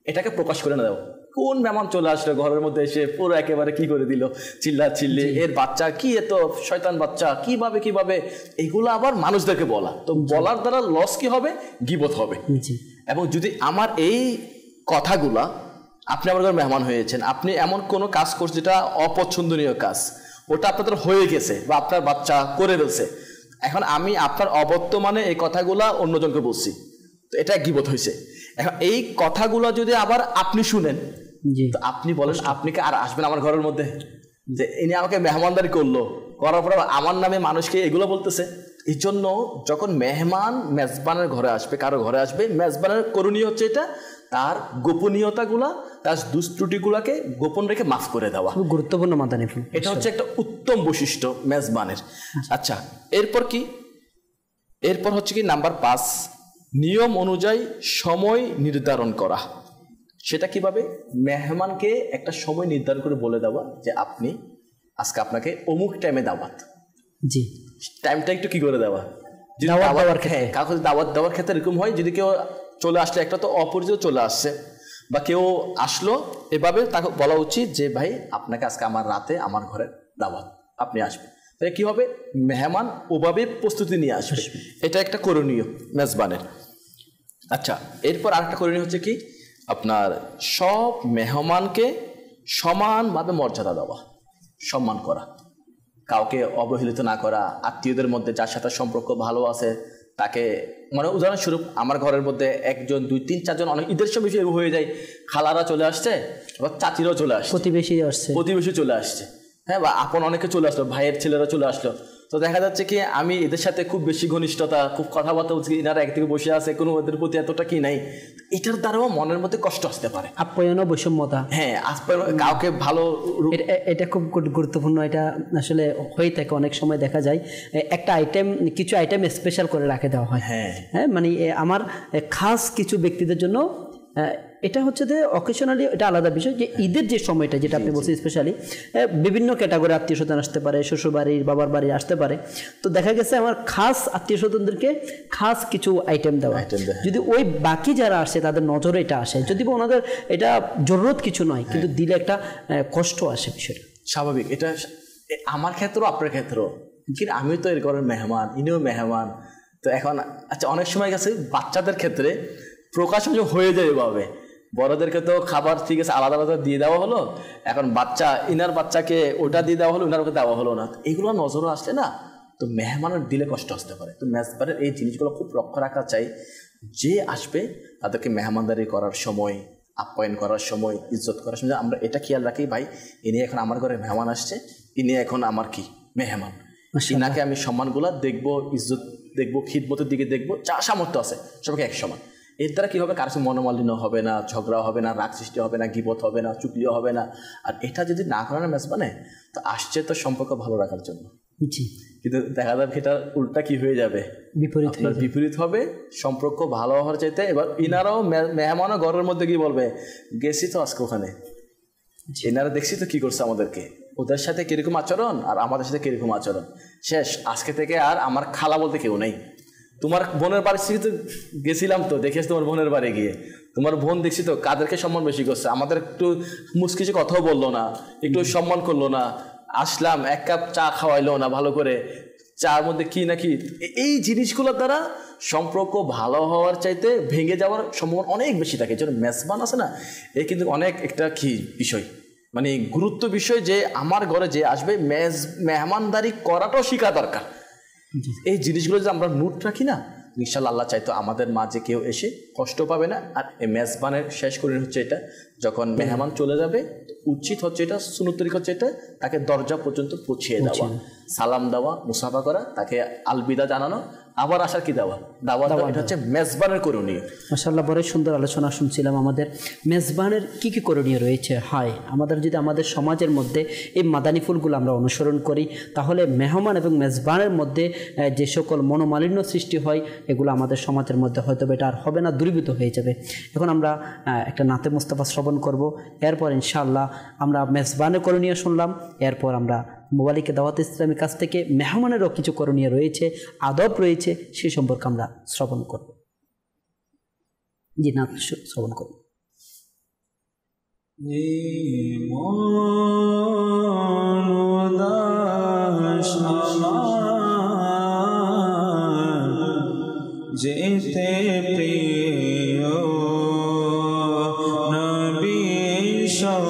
এটাকে প্রকাশ করে না দাও। কোন মেহমান চলে আসলো ঘরের মধ্যে এসে পুরো একেবারে কি করে দিল, চিল্লি, এর বাচ্চা কি, এত শয়তান বাচ্চা, কিভাবে, এগুলো আবার মানুষদেরকে বলা, তো বলার দ্বারা লস কি হবে, গীবত হবে। এবং যদি আমার এই কথাগুলা, আপনি আমার ঘরে মেহমান হয়েছেন, আপনি এমন কোনো কাজ করছেন যেটা অপছন্দনীয় কাজ, ওটা আপনাদের হয়ে গেছে বা আপনার বাচ্চা করে ফেলছে, এখন আমি আপনার অবর্তমানে এই কথাগুলা অন্যজনকে বলছি, তো এটা গীবত হয়েছে। এখন এই কথাগুলো যদি আবার আপনি শুনেন, আপনি বলেন আপনি কি আর আসবেন আমার ঘরের মধ্যে, যে ইনি আমাকে মেহমানদারি করার পর আমার নামে মানুষকে এগুলো বলতেছে। এই জন্য যখন মেহমান মেজবানের ঘরে আসবে, কারো ঘরে আসবে, মেজবানের করণীয় হচ্ছে এটা, তার গোপনীয়তাগুলা, তার দুষ্ত্রুটিগুলাকে গোপন রেখে মাফ করে দেওয়া, গুরুত্বপূর্ণ মাদানী। এটা হচ্ছে একটা উত্তম বৈশিষ্ট্য মেজবানের। আচ্ছা, এরপর হচ্ছে কি নাম্বার 5, নিয়ম অনুযায়ী সময় নির্ধারণ করা। সেটা কিভাবে? মেহমানকে একটা সময় নির্ধারণ করে বলে দেওয়া যে আপনি আজকে আপনাকে অমুক টাইমে দাওয়াত, টাইমটা একটু কি করে দেওয়া, কাউকে দাওয়াত দেওয়ার ক্ষেত্রে এরকম হয়, যদি কেউ চলে আসলে, একটা তো অপরিচিত চলে আসছে বা কেউ আসলো, এভাবে তাকে বলা উচিত যে ভাই আপনাকে আজকে আমার রাতে আমার ঘরে দাওয়াত, আপনি আসবেন। তাই কি হবে, মেহমান ওভাবে প্রস্তুতি নিয়ে আসবে, এটা একটা করণীয় মেজবানের। আচ্ছা, এরপর আরেকটা করণীয় হচ্ছে কি, আপনার সব মেহমানকে সমানভাবে মর্যাদা দেওয়া, সম্মান করা, কাউকে অবহেলিত না করা, আত্মীয়দের মধ্যে যার সাথে সম্পর্ক ভালো আছে তাকে, মানে উদাহরণস্বরূপ আমার ঘরের মধ্যে 1, 2, 3, 4 জন, অনেক ঈদের সময় বেশি হয়ে যায়, খালারা চলে আসছে, আবার চাচিরাও চলে আসছে, প্রতিবেশী চলে আসছে, হ্যাঁ, বা আপন অনেকে চলে আসলো, ভাইয়ের ছেলেরা চলে আসলো, তো দেখা যাচ্ছে কি আমি এদের সাথে খুব বেশি ঘনিষ্ঠতা, খুব কথাবার্তা বলছি, এনারা একদিকে বসে আছে, কোনো ওদের প্রতি এতটা কি নাই, এটার দ্বারাও মনের মধ্যে কষ্ট আসতে পারে, আপ্যায়ন ও বৈষম্যতা, হ্যাঁ কাউকে ভালো, এটা খুব গুরুত্বপূর্ণ। এটা আসলে হয়ে থাকে অনেক সময়, দেখা যায় একটা আইটেম, কিছু আইটেম স্পেশাল করে রাখে দেওয়া হয়, হ্যাঁ, মানে আমার খাস কিছু ব্যক্তিদের জন্য। এটা হচ্ছে যে অকেশনালি, এটা আলাদা বিষয়, যে ঈদের যে সময়টা যেটা আপনি বলছেন, স্পেশালি বিভিন্ন ক্যাটাগরি আত্মীয় স্বজন আসতে পারে, শ্বশুরবাড়ির বাবার বাড়ি আসতে পারে, তো দেখা গেছে আমার খাস আত্মীয় স্বজনদেরকে খাস কিছু আইটেম দেওয়া, যদি ওই বাকি যারা আসে তাদের নজরে এটা আসে, যদি ওনাদের এটা জরুরত কিছু নয়, কিন্তু দিলে একটা কষ্ট আসে, বিষয়টা স্বাভাবিক। এটা আমার ক্ষেত্রেও আপনার ক্ষেত্রেও কিন্তু আমিও তো এর ঘরের মেহমান, ইনিও মেহমান। তো এখন আচ্ছা অনেক সময় গেছে বাচ্চাদের ক্ষেত্রে প্রকাশ হয়ে যায় এভাবে, বড়দেরকে তো খাবার ঠিক আছে আলাদা আলাদা দিয়ে দেওয়া হলো, এখন বাচ্চা ইনার বাচ্চাকে ওটা দিয়ে দেওয়া হলো, ইনারকে দেওয়া হলো না, এগুলো নজরও আসলে না তো মেহমানের দিলে কষ্ট আসতে পারে। তো মেজবানের এই জিনিসগুলো খুব লক্ষ্য রাখা চাই, যে আসবে তাদেরকে মেহমানদারি করার সময়, আপ্যায়ন করার সময়, ইজ্জত করার সময় আমরা এটা খেয়াল রাখি, ভাই ইনি এখন আমার ঘরে মেহমান আসছে, ইনি এখন আমার কি মেহমান, ইনাকে আমি সম্মানগুলো দেখবো, ইজ্জত দেখবো, খিদমতের দিকে দেখবো, যা সামর্থ্য আছে সবাইকে এক সমান। এর দ্বারা কী হবে, কারো মনোমালিন্য হবে না, ঝগড়া হবে না, রাগ সৃষ্টি হবে না, গিবত হবে না, চুগলিও হবে না। আর এটা যদি না করানো মেজবানে তো আসছে তো সম্পর্ক ভালো রাখার জন্য, কিন্তু দেখা যাবে এটা উল্টা কি হয়ে যাবে, বিপরীত হবে, সম্পর্ক ভালো হওয়ার চাইতে এবার ইনারাও মেহমানও ঘরের মধ্যে কি বলবে, গেছি তো আজকে ওখানে, এনারা দেখছি তো কি করছে আমাদেরকে, ওদের সাথে কিরকম আচরণ আর আমাদের সাথে কিরকম আচরণ, শেষ আজকে থেকে আর আমার খালা বলতে কেউ নেই। তোমার বোনের বাড়ি তো গেছিলাম তো দেখেছি, তোমার বোনের বাড়ি গিয়ে তোমার বোন দেখছি তো কাদেরকে সম্মান বেশি করছে, আমাদের একটু মুসকিছে কথাও বললো না, একটু সম্মান করলো না, আসলাম এক কাপ চা খাওয়াইলো না ভালো করে, চার মধ্যে কি নাকি, এই জিনিসগুলোর দ্বারা সম্পর্ক ভালো হওয়ার চাইতে ভেঙে যাওয়ার সম্ভাবনা অনেক বেশি থাকে। যেন মেজবান আছে না, এই কিন্তু অনেক একটা কি বিষয়, মানে গুরুত্ব বিষয়, যে আমার ঘরে যে আসবে মেহমানদারি করাটাও শেখা দরকার। এই জিনিসগুলো যদি আমরা নোট রাখি না, ইনশাআল্লাহ আল্লাহ চাইতো আমাদের মাঝে কেউ এসে কষ্ট পাবে না। আর এই মেজবানের শেষ করে হচ্ছে এটা, যখন মেহমান চলে যাবে উচিত হচ্ছে এটা, সুন্নত তরিকা হচ্ছে এটা, তাকে দরজা পর্যন্ত পৌঁছিয়ে দেওয়া, সালাম দেওয়া, মুসাফা করা, তাকে আলবিদা জানানো, আবার আসার কি দেওয়া, দাওয়া দেওয়া, এটা হচ্ছে মেজবানের করণীয়। মাশাআল্লাহ, বড় সুন্দর আলোচনা শুনছিলাম। আমাদের মেজবানের কি কি করণীয় রয়েছে, হায় আমাদের যদি আমাদের সমাজের মধ্যে এই মাদানী ফুলগুলো আমরা অনুসরণ করি, তাহলে মেহমান এবং মেজবানের মধ্যে যে সকল মনোমালিন্য সৃষ্টি হয় এগুলো আমাদের সমাজের মধ্যে হয়তো এটা আর হবে না, দূরীভূত হয়ে যাবে। এখন আমরা একটা নাতে মুস্তাফা শ্রবণ করব, এরপর ইনশাআল্লাহ আমরা মেজবানের করণীয় শুনলাম, এরপর আমরা মোবালিকে দাওয়াত ইসলামের কাছ থেকে মেহমানেরও কিছু করণীয় রয়েছে, আদব রয়েছে, সে সম্পর্কে আমরা শ্রবণ করব। জি না, শ্রবণ করব। যেতে প্রিয় নবী সহ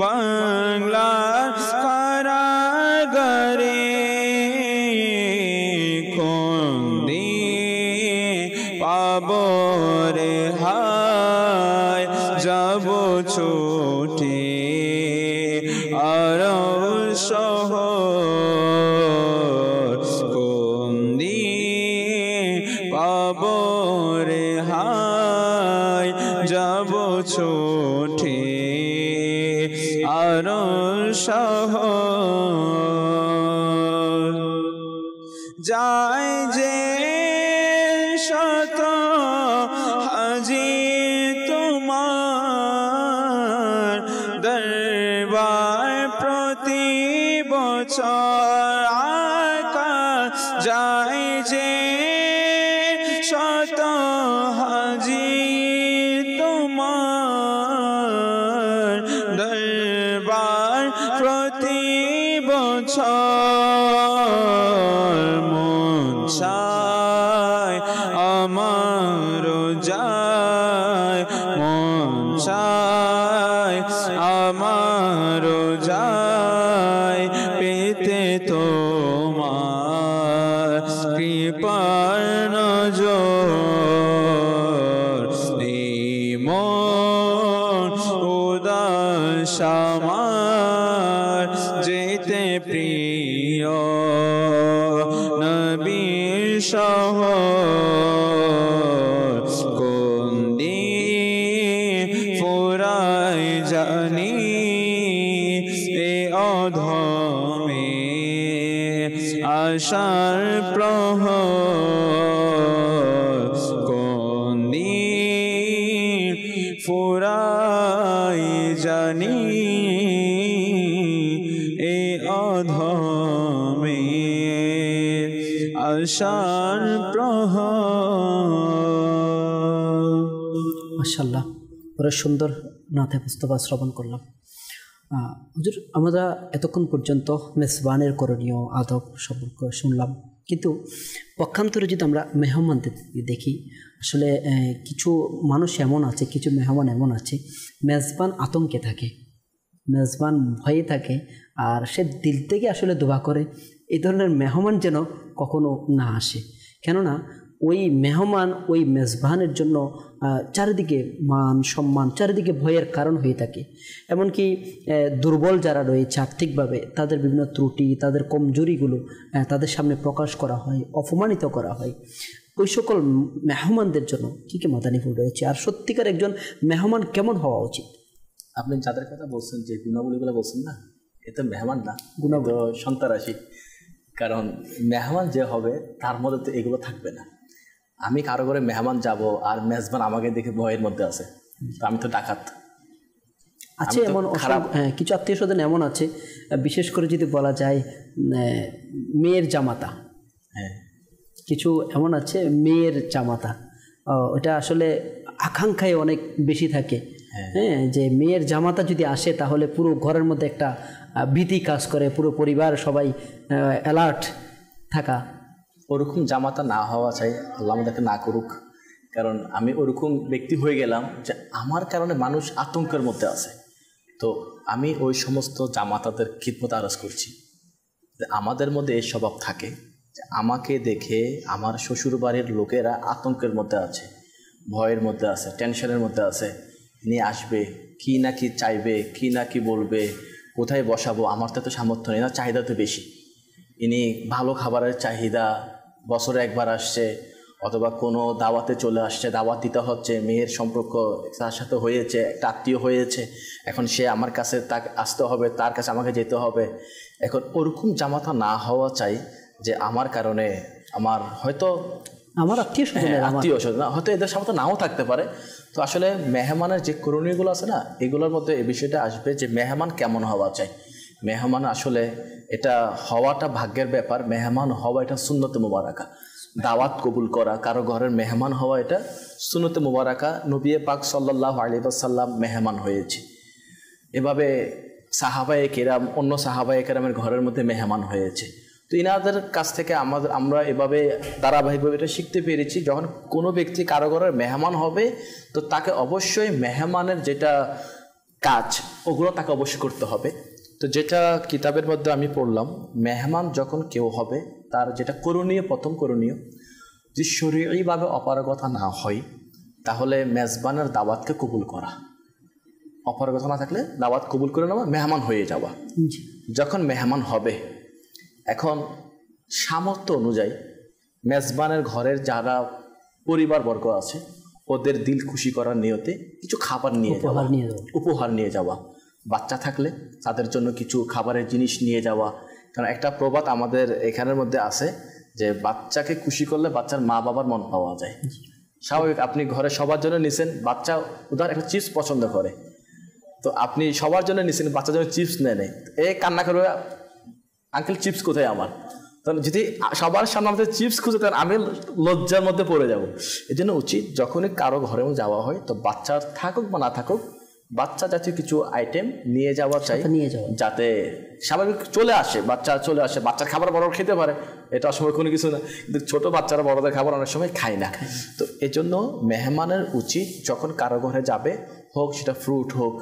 বাংলার কারাগারে কোন রে হায় যাব ছুটে আরব শহর কোন দিন পাবো রে হায় যাব ছুটে আরব শহর যায় যে শত হাজি তোমার দরবার প্রতি বছর আকাশ যায় যে শত হাজি তোমার দরবার প্রতি বছর মন চায় আমার যায় মন চায় আমার যায় পেতে তোমার কৃপার নজর মন উদাস আমার যেতে প্রিয় নবীর শহর কোন দিন ফুরায় জানি এ অধমে আশার প্রহর কোন দিন ফুরায় জানি এ অধমে আশার প্রহর। মাশাআল্লাহ, পুরো সুন্দর নাতে মুস্তাফা শ্রবণ করলাম। হুজুর, আমরা এতক্ষণ পর্যন্ত মেজবানের করণীয় আদব সম্পর্কে শুনলাম, কিন্তু পক্ষান্তরে যদি আমরা মেহমানদের দেখি, আসলে কিছু মানুষ এমন আছে, কিছু মেহমান এমন আছে, মেজবান আতঙ্কে থাকে, মেজবান ভয়ে থাকে, আর সে দিল থেকে আসলে দোয়া করে এই ধরনের মেহমান যেন কখনো না আসে। কেননা ওই মেহমান ওই মেজবানের জন্য চারিদিকে মান সম্মান, চারিদিকে ভয়ের কারণ হয়ে থাকে। এমনকি দুর্বল যারা রয়েছে আর্থিকভাবে, তাদের বিভিন্ন ত্রুটি, তাদের কমজোরিগুলো তাদের সামনে প্রকাশ করা হয়, অপমানিত করা হয়। ওই সকল মেহমানদের জন্য কী কী মাদানীপুর রয়েছে, আর সত্যিকার একজন মেহমান কেমন হওয়া উচিত? আপনি যাদের কথা বলছেন, যে গুণাবলীগুলো বলছেন না, এতে মেহমান না, গুণাবলী সন্তারাশি। কারণ মেহমান যে হবে তার মধ্যে তো এগুলো থাকবে না। আমি কারো ঘরে মেহমান যাব আর মেজবান আমাকে দেখে ভয়ের মধ্যে আছে, তো আমি তো ডাকাত। আছে এমন খারাপ কিছু আত্মীয় স্বজন এমন আছে, বিশেষ করে যদি বলা যায় মেয়ের জামাতা, হ্যাঁ কিছু এমন আছে মেয়ের জামাতা, ওটা আসলে আকাঙ্ক্ষায় অনেক বেশি থাকে। হ্যাঁ, যে মেয়ের জামাতা যদি আসে তাহলে পুরো ঘরের মধ্যে একটা ভীতি কাজ করে, পুরো পরিবার সবাই অ্যালার্ট থাকা। ওরকম জামাতা না হওয়া চাই, আল্লাহ আমাদেরকে না করুক। কারণ আমি ওরকম ব্যক্তি হয়ে গেলাম যে আমার কারণে মানুষ আতঙ্কের মধ্যে আছে। তো আমি ওই সমস্ত জামাতাদের খিদমত আরজ করছি যে আমাদের মধ্যে এই স্বভাব থাকে যে আমাকে দেখে আমার শ্বশুরবাড়ির লোকেরা আতঙ্কের মধ্যে আছে, ভয়ের মধ্যে আছে, টেনশনের মধ্যে আছে। নিয়ে আসবে, কি না কি চাইবে, কি না কি বলবে, কোথায় বসাবো, আমার তো সামর্থ্য নেই না, চাহিদা তো বেশি। ইনি ভালো খাবারের চাহিদা, বছরে একবার আসছে অথবা কোনো দাওয়াতে চলে আসছে, দাওয়াত দিতে হচ্ছে, মেয়ের সম্পর্ক তার সাথে হয়েছে, একটা আত্মীয় হয়েছে, এখন সে আমার কাছে তাকে আসতে হবে, তার কাছে আমাকে যেতে হবে। এখন ওরকম জামাতা না হওয়া চাই যে আমার কারণে আমার হয়তো আমার আত্মীয় স্বজন হয়তো এদের সামর্থ্য নাও থাকতে পারে। তো আসলে মেহমানের যে করণীয়গুলো আছে না, এগুলোর মধ্যে এই বিষয়টা আসবে যে মেহমান কেমন হওয়া চাই। মেহমান আসলে এটা হওয়াটা ভাগ্যের ব্যাপার, মেহমান হওয়া এটা সুন্নতে মুবারাকা। দাওয়াত কবুল করা, কারো ঘরের মেহমান হওয়া এটা সুন্নতে মুবারাকা। নবী পাক সাল্লাল্লাহু আলাইহি ওয়াসাল্লাম মেহমান হয়েছে, এভাবে সাহাবায়ে কেরাম, অন্য সাহাবায়ে কেরামের ঘরের মধ্যে মেহমান হয়েছে। তো ইনাদের কাছ থেকে আমরা এভাবে ধারাবাহিকভাবে এটা শিখতে পেরেছি, যখন কোনো ব্যক্তি কারো ঘরের মেহমান হবে তো তাকে অবশ্যই মেহমানের যেটা কাজ ওগুলো তাকে অবশ্যই করতে হবে। তো যেটা কিতাবের মধ্যে আমি পড়লাম, মেহমান যখন কেউ হবে তার যেটা করণীয়, প্রথম করণীয় যে শরীয়ভাবে অপারগতা না হয়, তাহলে মেজবানের দাওয়াতকে কবুল করা, অপারগতা না থাকলে দাওয়াত কবুল করে নেওয়া, মেহমান হয়ে যাওয়া। যখন মেহমান হবে, এখন সামর্থ্য অনুযায়ী মেজবানের ঘরের যারা পরিবারবর্গ আছে ওদের দিল খুশি করার নিয়তে কিছু খাবার নিয়ে যাওয়া, উপহার নিয়ে যাওয়া। বাচ্চা থাকলে তাদের জন্য কিছু খাবারের জিনিস নিয়ে যাওয়া। কারণ একটা প্রবাদ আমাদের এখানের মধ্যে আছে যে বাচ্চাকে খুশি করলে বাচ্চার মা বাবার মন পাওয়া যায়। স্বাভাবিক, আপনি ঘরে সবার জন্য নিছেন, বাচ্চা উদাহরণ একটা চিপস পছন্দ করে, তো আপনি সবার জন্য নিছেন, বাচ্চার জন্য চিপস নেয়, এই কান্না করবে, আঙ্কেল চিপস কোথায় আমার? তাহলে যদি সবার সামনে আমাদের চিপস খুঁজে দেন আমি লজ্জার মধ্যে পড়ে যাব। এই জন্য উচিত যখনই কারো ঘরে যাওয়া হয় তো বাচ্চা থাকুক বা না থাকুক, বাচ্চা জাতীয় কিছু আইটেম নিয়ে যাওয়া চাই, যাতে স্বাভাবিক চলে আসে, বাচ্চা চলে আসে। বাচ্চার খাবার বড় খেতে পারে, এটা আসলে কোনো কিছু না, কিন্তু ছোট বাচ্চারা বড়দের খাবার অনেক সময় খায় না। তো এজন্য মেহমানের উচিত যখন কারো ঘরে যাবে, হোক সেটা ফ্রুট হোক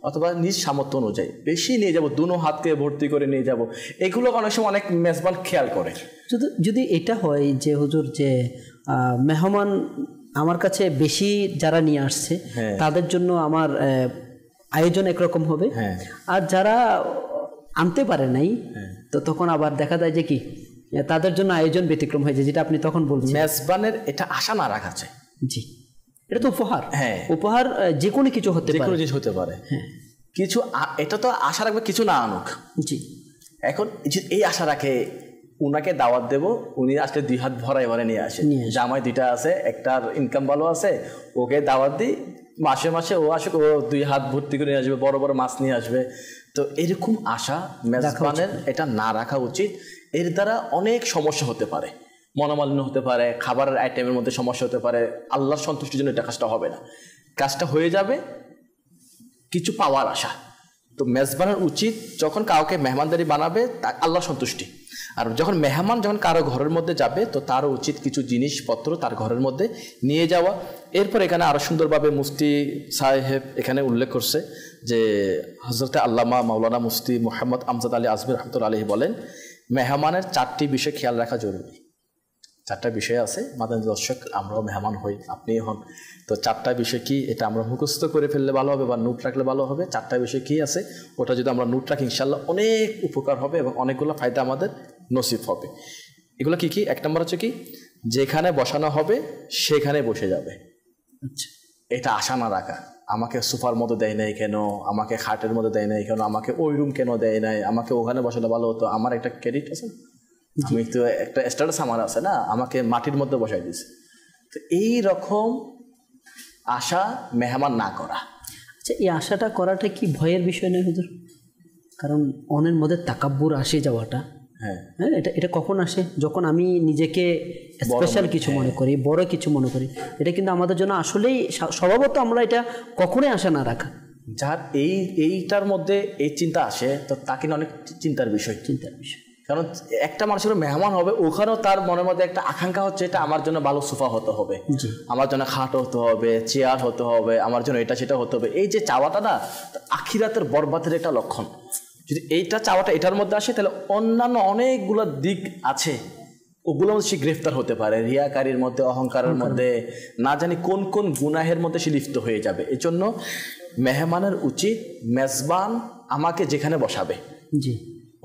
অথবা নিজ সামর্থ্য অনুযায়ী বেশি নিয়ে যাব, দুনো হাতকে ভর্তি করে নিয়ে যাব। এগুলো অনেক সময় অনেক মেজবান খেয়াল করে। যদি এটা হয় যে হুজুর যে মেহমান আমার কাছে বেশি যারা নিয়ে আসছে তাদের জন্য আমার আয়োজন একরকম হবে, আর যারা আনতে পারে নাই তো তখন আবার দেখা যায় যে কি তাদের জন্য আয়োজন ব্যতিক্রম হয়ে যায়, যেটা আপনি তখন বলছেন। মেজবানের এটা আশা না রাখা যায়। জি, এটা তো উপহার। উপহার যে কোনো কিছু হতে পারে, যে কোনো জিনিস হতে পারে। কিছু এটা তো আশা রাখবে কিছু না আনুক। জি, এখন এই আশা রাখে উনাকে দাওয়াত দেব, উনি আসলে 2 হাত ভরা এবারে নিয়ে আসে, জামাই 2টা আছে, একটার ইনকাম ভালো আছে, ওকে দাওয়াত দিই, মাসে মাসে ও আসুক, ও 2 হাত ভর্তি করে নিয়ে আসবে, বড় বড় মাছ নিয়ে আসবে। তো এরকম আশা মেজবানের এটা না রাখা উচিত। এর দ্বারা অনেক সমস্যা হতে পারে, মনোমালিন্য হতে পারে, খাবারের আইটেমের মধ্যে সমস্যা হতে পারে। আল্লাহর সন্তুষ্টির জন্য এটা কাজটা হবে না, কাজটা হয়ে যাবে কিছু পাওয়ার আশা। তো মেজবানের উচিত যখন কাউকে মেহমানদারি বানাবে তা আল্লাহর সন্তুষ্টি। আর যখন মেহমান যখন কারো ঘরের মধ্যে যাবে তো তারও উচিত কিছু জিনিসপত্র তার ঘরের মধ্যে নিয়ে যাওয়া। এরপর এখানে আরও সুন্দরভাবে মুফতি সাহেব এখানে উল্লেখ করছে যে হযরতে আল্লামা মাওলানা মুফতি মুহাম্মদ আমজাদ আলী আজমি রহমতুল্লাহ আলাইহি বলেন, মেহমানের 4টি বিষয় খেয়াল রাখা জরুরি। 4টা বিষয় আছে, মাদানী দর্শক আমরাও মেহমান হই, আপনিই হন। তো 4টা বিষয় কি এটা আমরা মুখস্থ করে ফেললে ভালো হবে বা নোট রাখলে ভালো হবে। 4টা বিষয় কি আছে ওটা যদি আমরা নোট রাখি ইনশাল্লাহ অনেক উপকার হবে এবং অনেকগুলো ফায়দা আমাদের নসিব হবে। এগুলো কি কি? 1 নম্বর হচ্ছে কি, যেখানে বসানো হবে সেখানে বসে যাবে। আচ্ছা, এটা আশা না রাখা, আমাকে সোফার মধ্যে দেয় নাই কেন, আমাকে খাটের মধ্যে দেয় নাই কেন, আমাকে ওই রুম কেন দেয় নাই, আমাকে ওখানে বসালে ভালো হতো। আমার একটা ক্রেডিট আছে, আমি তো একটা স্ট্যাটাস আমার আছে না, আমাকে মাটির মধ্যে বসাই দিয়েছে। তো এই রকম আশা মেহমান না করা। আচ্ছা, এই আশাটা করাটা কি ভয়ের বিষয় নয় হুজুর? কারণ অনের মধ্যে তাকাব্বুর আসে যাওয়াটা, হ্যাঁ, এটা কখন আসে? যখন আমি নিজেকে স্পেশাল কিছু মনে করি, বড় কিছু মনে করি। এটা কিন্তু আমাদের জন্য আসলেই স্বভাবত আমরা এটা কখনোই আশা না রাখা। যার এইটার মধ্যে এই চিন্তা আসে তো তা কিন্তু অনেক চিন্তার বিষয়। কারণ একটা মানুষের মেহমান হবে, ওখানেও তার মনের মধ্যে একটা আকাঙ্ক্ষা হচ্ছে এটা আমার জন্য ভালো সোফা হতে হবে, আমার জন্য খাট হতে হবে, চেয়ার হতে হবে, আমার জন্য এটা সেটা হতে হবে। এই যে চাওয়াটা না আখিরাতের বরবাদের একটা লক্ষণ। যদি এইটা চাওয়াটা এটার মধ্যে আসে তাহলে অন্যান্য অনেকগুলো দিক আছে ওগুলো সে গ্রেফতার হতে পারে, রিয়াকারির মধ্যে, অহংকারের মধ্যে, না জানি কোন কোন গুনাহের মধ্যে সে লিপ্ত হয়ে যাবে। এই জন্য মেহমানের উচিত মেজবান আমাকে যেখানে বসাবে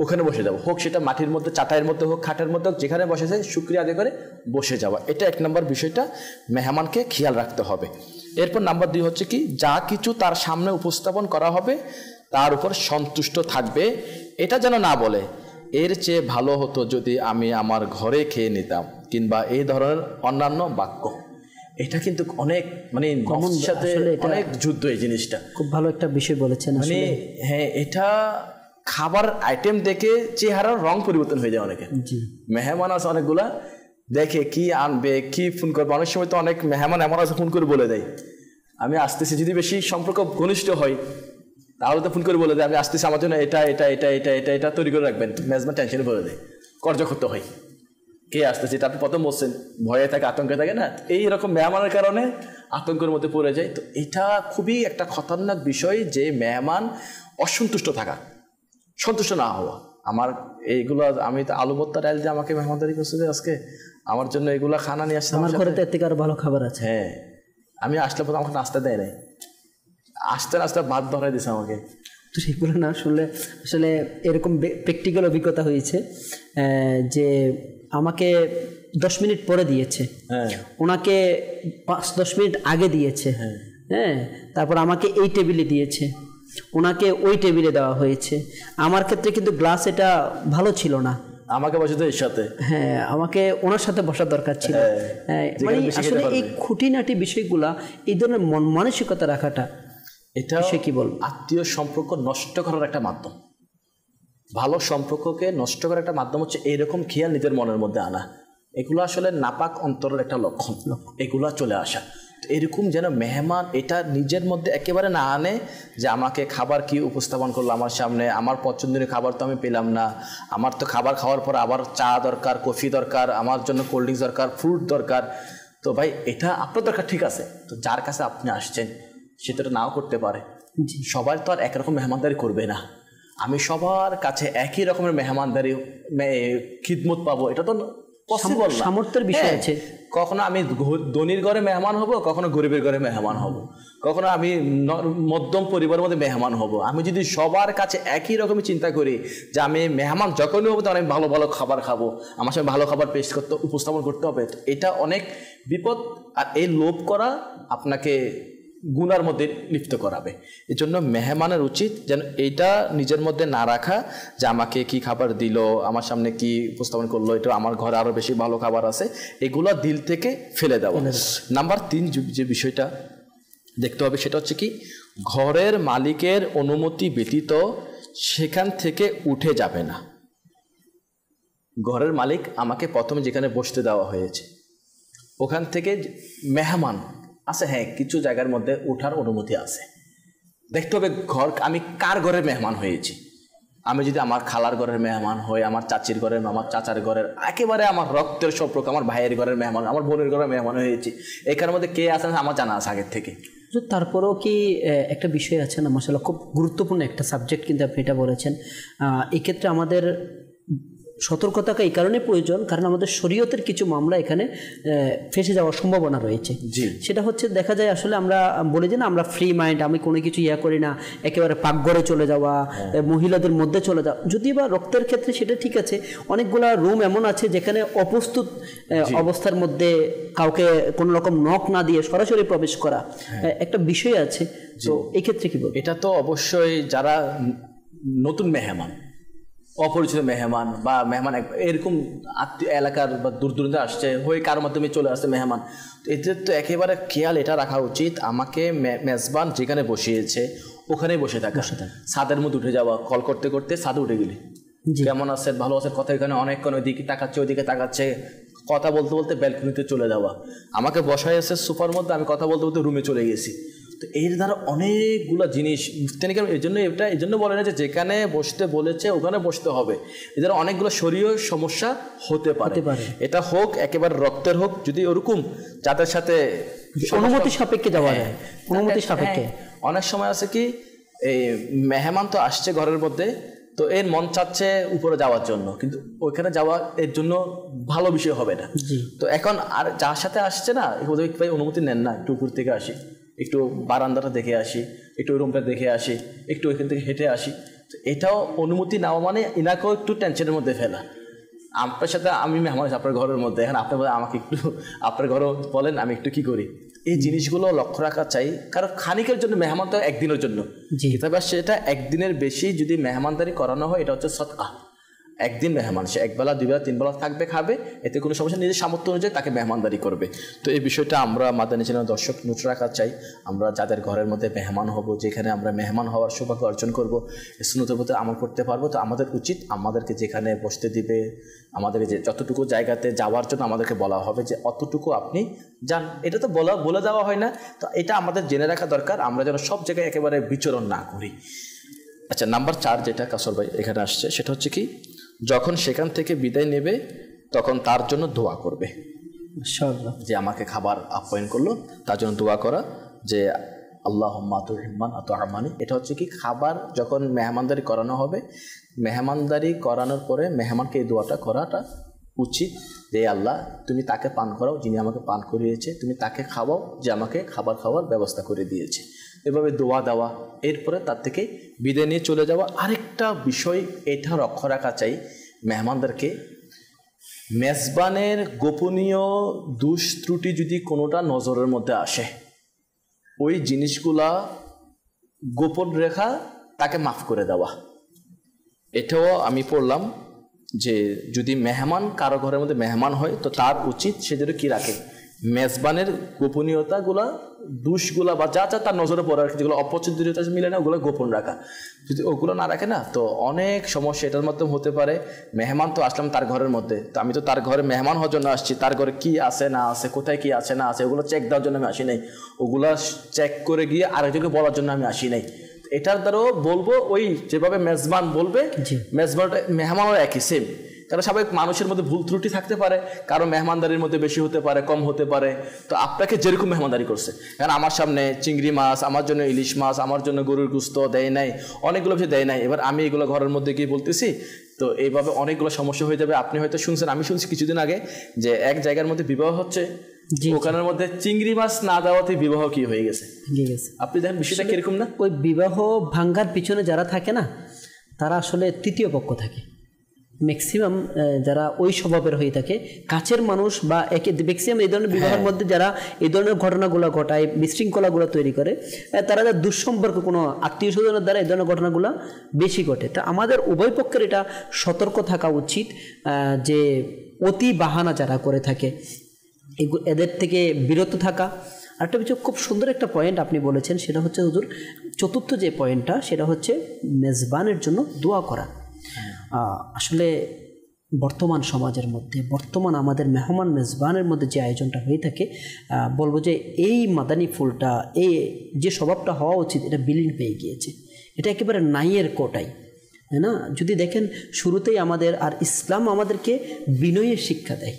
ওখানে বসে যাবো, হোক সেটা মাটির মধ্যে, চাটাইয়ের মধ্যে হোক, খাটের মধ্যে হোক, যেখানে বসেছে শুকরিয়া আদায় করে বসে যাওয়া। এটা 1 নম্বর বিষয়টা মেহমানকে খেয়াল রাখতে হবে। এরপর নাম্বার 2 হচ্ছে কি, যা কিছু তার সামনে উপস্থাপন করা হবে তার উপর সন্তুষ্ট থাকবে। এটা যেন না বলে এর চেয়ে ভালো হতো যদি আমি আমার ঘরে খেয়ে নিতাম, কিংবা এই ধরনের অন্যান্য বাক্য। এটা কিন্তু অনেক মানে সাথে অনেক যুদ্ধ। এই জিনিসটা খুব ভালো একটা বিষয় বলেছেন। মানে হ্যাঁ, এটা খাবার আইটেম দেখে চেহারার রং পরিবর্তন হয়ে যায় অনেকে। মেহমান আছে অনেকগুলা, দেখে কি আনবে, কি ফোন করবে। অনেক সময় তো অনেক মেহমান এমন আছে ফোন করে বলে দেয় আমি আসতেছি। যদি বেশি সম্পর্ক ঘনিষ্ঠ হয় তাহলে তো ফোন করে বলে দেয় আমি আসতেছি, আমার জন্য এটা এটা এটা এটা এটা এটা তৈরি করে রাখবেন। মেজবান টেনশনে বলে দেয়, কর্য করতে হয়, কে আসতেছে এটা আপনি প্রথম বলছেন, ভয়ে থাকে, আতঙ্কে থাকে না, এইরকম মেহমানের কারণে আতঙ্কের মধ্যে পড়ে যায়। তো এটা খুবই একটা খতরনাক বিষয় যে মেহমান অসন্তুষ্ট থাকা, সন্তুষ্ট না হওয়া। আমার এইগুলো, আমি তো আলু ভর্তা ডাল দিয়ে আমাকে মেহমানদারি করছে যে আজকে আমার জন্য এগুলা খানা নিয়ে আসছে, আমার ঘরে তো এর থেকে আরো ভালো খাবার আছে। হ্যাঁ, আমি আসলে পরে আমাকে নাস্তা দেয় নাই, আসতে নাস্তা ভাত ধরাই দিছে আমাকে। তো সেগুলো না শুনলে আসলে এরকম প্র্যাকটিক্যাল অভিজ্ঞতা হয়েছে যে আমাকে 10 মিনিট পরে দিয়েছে, ওনাকে 5-10 মিনিট আগে দিয়েছে, হ্যাঁ, তারপর আমাকে এই টেবিলে দিয়েছে, ওনাকে ওই টেবিলে দেওয়া হয়েছে। আমার ক্ষেত্রে কিন্তু গ্লাস এটা ভালো ছিল না, আমাকে বসে এর সাথে, হ্যাঁ আমাকে ওনার সাথে বসার দরকার ছিল। মানে আসলে এই খুঁটিনাটি বিষয়গুলা, এই ধরনের মন মানসিকতা রাখাটা, এটা সে কি বল, আত্মীয় সম্পর্ক নষ্ট করার একটা মাধ্যম। ভালো সম্পর্ককে নষ্ট করার একটা মাধ্যম হচ্ছে এইরকম খেয়াল নিজের মনের মধ্যে আনা। এগুলো আসলে নাপাক অন্তরের একটা লক্ষণ, এগুলা চলে আসা। এরকম যেন মেহমান এটা নিজের মধ্যে একেবারে না আনে যে আমাকে খাবার কি উপস্থাপন করলো আমার সামনে, আমার পছন্দের খাবার তো আমি পেলাম না, আমার তো খাবার খাওয়ার পর আবার চা দরকার, কফি দরকার, আমার জন্য কোল্ড ড্রিঙ্কস দরকার, ফ্রুট দরকার। তো ভাই এটা আপনার দরকার, ঠিক আছে, তো যার কাছে আপনি আসছেন সেটা নাও করতে পারে। সবাই তো আর একরকম মেহমানদারি করবে না। আমি সবার কাছে একই রকমের মেহমানদারি খিদমত পাবো, এটা তো পসিবল না, সামর্থ্যের বিষয় আছে। কখনো আমি ধনীর ঘরে মেহমান হব, কখনো গরিবের ঘরে মেহমান হব, কখনো আমি মধ্যম পরিবারের মধ্যে মেহমান হব। আমি যদি সবার কাছে একই রকমই চিন্তা করি যে আমি মেহমান যখনই হবো তখন আমি ভালো ভালো খাবার খাবো, আমার সঙ্গে ভালো খাবার পেশ করতে উপস্থাপন করতে হবে, এটা অনেক বিপদ। আর এই লোভ করা আপনাকে গুনার মধ্যে লিপ্ত করাবে। এই জন্য মেহমানের উচিত যেন এইটা নিজের মধ্যে না রাখা যে আমাকে কি খাবার দিল, আমার সামনে কি উপস্থাপন করলো, এটা আমার ঘরে আরও বেশি ভালো খাবার আছে, এগুলো দিল থেকে ফেলে দেওয়া। নাম্বার 3 যে বিষয়টা দেখতে হবে সেটা হচ্ছে কি, ঘরের মালিকের অনুমতি ব্যতীত সেখান থেকে উঠে যাবে না। ঘরের মালিক আমাকে প্রথমে যেখানে বসতে দেওয়া হয়েছে ওখান থেকে মেহমান আছে, হ্যাঁ কিছু জায়গার মধ্যে ওঠার অনুমতি আছে। দেখতে হবে ঘর আমি কার ঘরের মেহমান হয়েছি। আমি যদি আমার খালার ঘরের মেহমান হই, আমার চাচির ঘরের, আমার চাচার ঘরের, একেবারে আমার রক্তের সম্পর্ক, আমার ভাইয়ের ঘরের মেহমান, আমার বোনের ঘরের মেহমান হয়েছি, এখানের মধ্যে কে আছেন আমার জানা আছে আগের থেকে। তারপরেও কি একটা বিষয় আছে না, মাশাআল্লাহ খুব গুরুত্বপূর্ণ একটা সাবজেক্ট কিন্তু আপনি এটা বলেছেন। এক্ষেত্রে আমাদের সতর্কতাকে এই কারণে প্রয়োজন, কারণ আমাদের শরীয়তের কিছু মামলা এখানে ফেসে যাওয়ার সম্ভাবনা রয়েছে। সেটা হচ্ছে দেখা যায় আসলে আমরা বলি যে না আমরা ফ্রি মাইন্ড, আমি কোনো কিছু করি না, একেবারে পাকঘরে চলে যাওয়া, মহিলাদের মধ্যে চলে যাওয়া। যদি বা রক্তের ক্ষেত্রে সেটা ঠিক আছে, অনেকগুলা রুম এমন আছে যেখানে অপ্রস্তুত অবস্থার মধ্যে কাউকে কোনো রকম নক না দিয়ে সরাসরি প্রবেশ করা একটা বিষয় আছে। তো এই ক্ষেত্রে কি বলবো? এটা তো অবশ্যই যারা নতুন মেহমান, অপরিচিত মেহমান বা মেহমান এরকম আত্মীয় এলাকার বা দূর দূরান্তে আসছে হয়ে কারোর মাধ্যমে চলে আসছে মেহমান, তো এদের তো একেবারে খেয়াল এটা রাখা উচিত আমাকে মেজবান যেখানে বসিয়েছে ওখানেই বসে থাকা। ছাদের মধ্যে উঠে যাওয়া, কল করতে করতে ছাদে উঠে গেলে কেমন আছেন, ভালো আছেন, কথা এখানে অনেকক্ষণ ওইদিকে তাকাচ্ছে ওইদিকে তাকাচ্ছে, কথা বলতে বলতে ব্যালকনিতে চলে যাওয়া, আমাকে বসাই আছে সোফার মধ্যে, আমি কথা বলতে বলতে রুমে চলে গেছি। তো এর দ্বারা অনেকগুলো জিনিস এই জন্য বলে না যে যেখানে বসতে বলেছে ওখানে বসতে হবে, এর দ্বারা অনেকগুলো শরীয় সমস্যা হতে পারে। এটা হোক একেবারে রক্তের হোক, যদি ওরকম যাদের সাথে অনুমতি সাপেক্ষে যাওয়া যায়, অনুমতি সাপেক্ষে। অনেক সময় আছে কি এই মেহমান তো আসছে ঘরের মধ্যে, তো এর মন চাচ্ছে উপরে যাওয়ার জন্য, কিন্তু ওইখানে যাওয়া এর জন্য ভালো বিষয় হবে না। তো এখন আর যার সাথে আসছে না, ভাই অনুমতি নেন না, একটু উপর থেকে আসি, একটু বারান্দাটা দেখে আসি, একটু রুমটা দেখে আসি, একটু ওইখান থেকে হেঁটে আসি। তো এটাও অনুমতি নেওয়া মানে এনাকেও একটু টেনশনের মধ্যে ফেলা। আপনার সাথে আমি মেহমান আপনার ঘরের মধ্যে, এখন আপনি বলেন আমাকে একটু আপনার ঘরেও বলেন আমি একটু কি করি, এই জিনিসগুলো লক্ষ্য রাখা চাই। কারণ খানিকের জন্য মেহমান তো একদিনের জন্য, তবে সেটা একদিনের বেশি যদি মেহমানদারি করানো হয় এটা হচ্ছে সদকা। একদিন মেহমান, সে একবেলা দুইবেলা তিনবেলা থাকবে খাবে, এতে কোনো সমস্যা, নিজের সামর্থ্য অনুযায়ী তাকে মেহমানদারি করবে। তো এই বিষয়টা আমরা মাদানী চ্যানেলের দর্শক নোট রাখা চাই। আমরা যাদের ঘরের মধ্যে মেহমান হব, যেখানে আমরা মেহমান হওয়ার সৌভাগ্য অর্জন করবো, সুন্নতের প্রতি আমল করতে পারবো, তো আমাদের উচিত আমাদেরকে যেখানে বসতে দিবে, আমাদেরকে যে যতটুকু জায়গাতে যাওয়ার জন্য আমাদেরকে বলা হবে যে অতটুকু আপনি যান। এটা তো বলে দেওয়া হয় না, তো এটা আমাদের জেনে রাখা দরকার, আমরা যেন সব জায়গায় একেবারে বিচরণ না করি। আচ্ছা, নাম্বার 4 যেটা কাসর ভাই এখানে আসছে সেটা হচ্ছে কি, যখন সেখান থেকে বিদায় নেবে তখন তার জন্য দোয়া করবে। যে আমাকে খাবার আপ্যায়ন করলো তার জন্য দোয়া করা, যে আল্লাহুম্মা তুহিম্মান আতআমানি। এটা হচ্ছে কি, খাবার যখন মেহমানদারি করানো হবে, মেহমানদারি করানোর পরে মেহমানকে এই দোয়াটা করাটা উচিত যে আল্লাহ তুমি তাকে পান করাও যিনি আমাকে পান করিয়েছে, তুমি তাকে খাওয়াও যে আমাকে খাবার খাওয়ার ব্যবস্থা করে দিয়েছে, এভাবে দোয়া দেওয়া, এরপরে তার থেকে বিদায় নিয়ে চলে যাওয়া। আরেকটা বিষয় এটা লক্ষ্য রাখা চাই মেহমানদেরকে, মেজবানের গোপনীয় দোষ ত্রুটি যদি কোনোটা নজরের মধ্যে আসে, ওই জিনিসগুলা গোপন রেখা তাকে মাফ করে দেওয়া। এটাও আমি পড়লাম যে যদি মেহমান কারো ঘরের মধ্যে মেহমান হয় তো তার উচিত সে যেন কী রাখে, মেজবানের গোপনীয়তাগুলা, দোষগুলা বা যা যা তার নজরে পড়ে রাখে, যেগুলো অপছন্দনীয়তা মিলে না ওগুলো গোপন রাখা। যদি ওগুলো না রাখে না তো অনেক সমস্যা এটার মাধ্যমে হতে পারে। মেহমান তো আসলাম তার ঘরের মধ্যে, তো আমি তো তার ঘরে মেহমান হওয়ার জন্য আসছি, তার ঘরে কি আছে না আছে, কোথায় কি আছে না আছে ওগুলো চেক দেওয়ার জন্য আমি আসি নাই, ওগুলা চেক করে গিয়ে আরেকজনকে বলার জন্য আমি আসি নাই। এটার দ্বারাও বলবো ওই যেভাবে মেজবান বলবে, মেহমানও একই সেম। কারণ স্বাভাবিক মানুষের মধ্যে ভুল ত্রুটি থাকতে পারে, কারো মেহমানদারির মধ্যে বেশি হতে পারে, কম হতে পারে। তো আপনাকে যেরকম মেহমানদারি করছে, কারণ আমার সামনে চিংড়ি মাছ, আমার জন্য ইলিশ মাছ, আমার জন্য গরুর গোশত দেয় নাই, অনেকগুলো কিছু দেয় নাই, এবার আমি এগুলো ঘরের মধ্যে গিয়ে বলতেছি, তো এইভাবে অনেকগুলো সমস্যা হয়ে যাবে। আপনি হয়তো শুনছেন, আমি শুনছি কিছুদিন আগে যে এক জায়গার মধ্যে বিবাহ হচ্ছে, ওখানের মধ্যে চিংড়ি মাছ না দেওয়াতে বিবাহ কি হয়ে গেছে। আপনি দেখেন বিষয়টা কিরকম না? ওই বিবাহ ভাঙ্গার পিছনে যারা থাকে না, তারা আসলে তৃতীয় পক্ষ থাকে। ম্যাক্সিমাম যারা ওই স্বভাবের হয়ে থাকে, কাছের মানুষ বা ম্যাক্সিমাম এই ধরনের বিবাহের মধ্যে যারা এই ধরনের ঘটনাগুলো ঘটায়, বিশৃঙ্খলাগুলো তৈরি করে, তারা যারা দুঃসম্পর্ক কোনো আত্মীয় স্বজনের দ্বারা এই ধরনের ঘটনাগুলো বেশি ঘটে। তা আমাদের উভয় পক্ষের এটা সতর্ক থাকা উচিত যে অতি বাহানা যারা করে থাকে এদের থেকে বিরত থাকা। আরেকটা বিষয়, খুব সুন্দর একটা পয়েন্ট আপনি বলেছেন, সেটা হচ্ছে হুজুর চতুর্থ যে পয়েন্টটা, সেটা হচ্ছে মেজবানের জন্য দোয়া করা। আসলে বর্তমান সমাজের মধ্যে, বর্তমান আমাদের মেহমান মেজবানের মধ্যে যে আয়োজনটা হয়ে থাকে, বলবো যে এই মাদানী ফুলটা, এই যে স্বভাবটা হওয়া উচিত, এটা বিলীন পেয়ে গিয়েছে। এটা একেবারে নাইয়ের কোটাই, তাই না? যদি দেখেন শুরুতেই আমাদের, আর ইসলাম আমাদেরকে বিনয়ের শিক্ষা দেয়,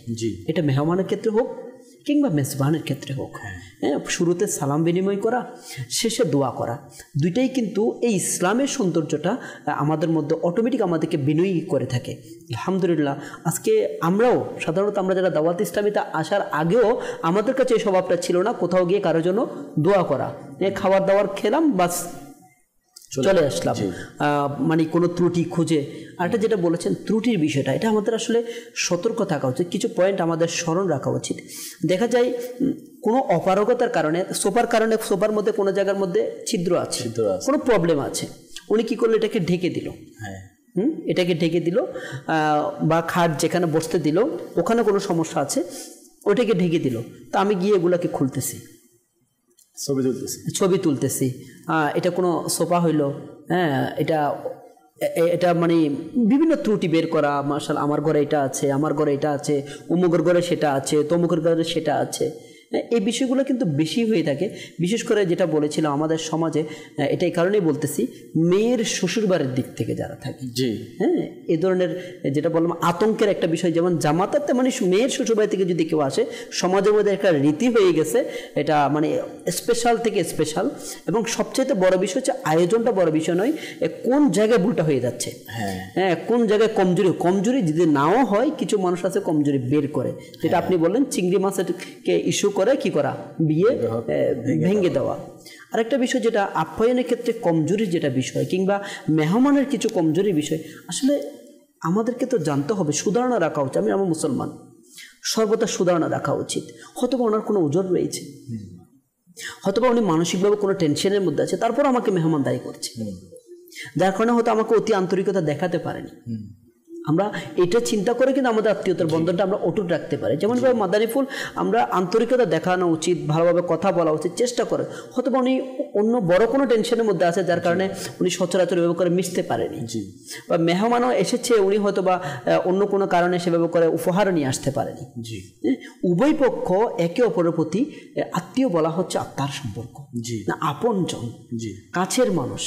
এটা মেহমানের ক্ষেত্রে হোক কিংবা মেজবানের ক্ষেত্রে হোক। হ্যাঁ, শুরুতে সালাম বিনিময় করা, শেষে দোয়া করা, দুইটাই কিন্তু এই ইসলামের সৌন্দর্যটা আমাদের মধ্যে অটোমেটিক আমাদেরকে বিনয়ী করে থাকে। আলহামদুলিল্লাহ, আজকে আমরাও সাধারণত আমরা যারা দাওয়াত ইসলামীতে আসার আগেও আমাদের কাছে এই স্বভাবটা ছিল না কোথাও গিয়ে কারোর জন্য দোয়া করা। খাবার দাবার খেলাম, বাস চলে আসলাম, মানে কোনো ত্রুটি খুঁজে। আরেকটা যেটা বলেছেন ত্রুটির বিষয়টা, এটা আমাদের আসলে সতর্ক থাকা উচিত। কিছু পয়েন্ট আমাদের স্মরণ রাখা উচিত। দেখা যায় কোনো অপারগতার কারণে, সোফার মধ্যে কোনো জায়গার মধ্যে ছিদ্র আছে, কোনো প্রবলেম আছে, উনি কি করলো, এটাকে ঢেকে দিল। এটাকে ঢেকে দিল, বা খাট যেখানে বসতে দিল ওখানে কোনো সমস্যা আছে, ওটাকে ঢেকে দিল। তা আমি গিয়ে এগুলাকে খুলতেছি, ছবি তুলতেছি, এটা কোনো সোফা হইল, হ্যাঁ, এটা মানে বিভিন্ন ত্রুটি বের করা। মাশাআল্লাহ, আমার ঘরে এটা আছে, আমার ঘরে এটা আছে, অমুকের ঘরে সেটা আছে, তমুকের ঘরে সেটা আছে। এই বিষয়গুলো কিন্তু বেশি হয়ে থাকে। বিশেষ করে যেটা বলেছিলাম আমাদের সমাজে, এটা এই কারণেই বলতেছি, মেয়ের শ্বশুরবাড়ির দিক থেকে যারা থাকে, হ্যাঁ, এ ধরনের যেটা বললাম আতঙ্কের একটা বিষয়, যেমন জামাতার তেমনি মেয়ের শ্বশুরবাড়ি থেকে যদি কেউ আসে, সমাজের মধ্যে একটা রীতি হয়ে গেছে, এটা মানে স্পেশাল থেকে স্পেশাল। এবং সবচেয়ে বড় বিষয় হচ্ছে আয়োজনটা বড় বিষয় নয়, কোন জায়গায় ভুলটা হয়ে যাচ্ছে, হ্যাঁ, কোন জায়গায় কমজোরি যদি নাও হয়, কিছু মানুষ আছে কমজোরি বের করে, যেটা আপনি বললেন চিংড়ি মাছকে ইস্যু করে কি করা, বিয়ে ভেঙে দেওয়া। আরেকটা বিষয় যেটা আপ্যায়নের ক্ষেত্রে কমজোরি যেটা বিষয়, কিংবা মেহমানের কিছু কমজোরি বিষয়, আসলে আমাদেরকে তো জানতে হবে, সুধারণা রাখা উচিত। আমি আমার মুসলমান, সর্বদা সুধারণা রাখা উচিত। হয়তো ওনার কোনো ওজোর রয়েছে, হয়তো উনি মানসিকভাবে কোনো টেনশনের মধ্যে আছে, তারপর আমাকে মেহমানদারি করছে, যার কারণে হয়তো আমাকে অতি আন্তরিকতা দেখাতে পারেনি। আমরা এটা চিন্তা করে কিন্তু আমাদের আত্মীয়তার বন্ধনটা আমরা অটুট রাখতে পারি। যেমনভাবে মাদানী ফুল, আমরা আন্তরিকতা দেখানো উচিত, ভালোভাবে কথা বলা উচিত, চেষ্টা করে। হয়তো উনি অন্য বড় কোনো টেনশনের মধ্যে আছে, যার কারণে উনি সচরাচর এভাবে করে মিশতে পারেনি, বা মেহমানও এসেছে, উনি হয়তো বা অন্য কোনো কারণে সেভাবে করে উপহারও নিয়ে আসতে পারেনি। উভয় পক্ষ একে অপরের প্রতি আত্মীয় বলা হচ্ছে আত্মার সম্পর্ক, না আপনজন, কাছের মানুষ।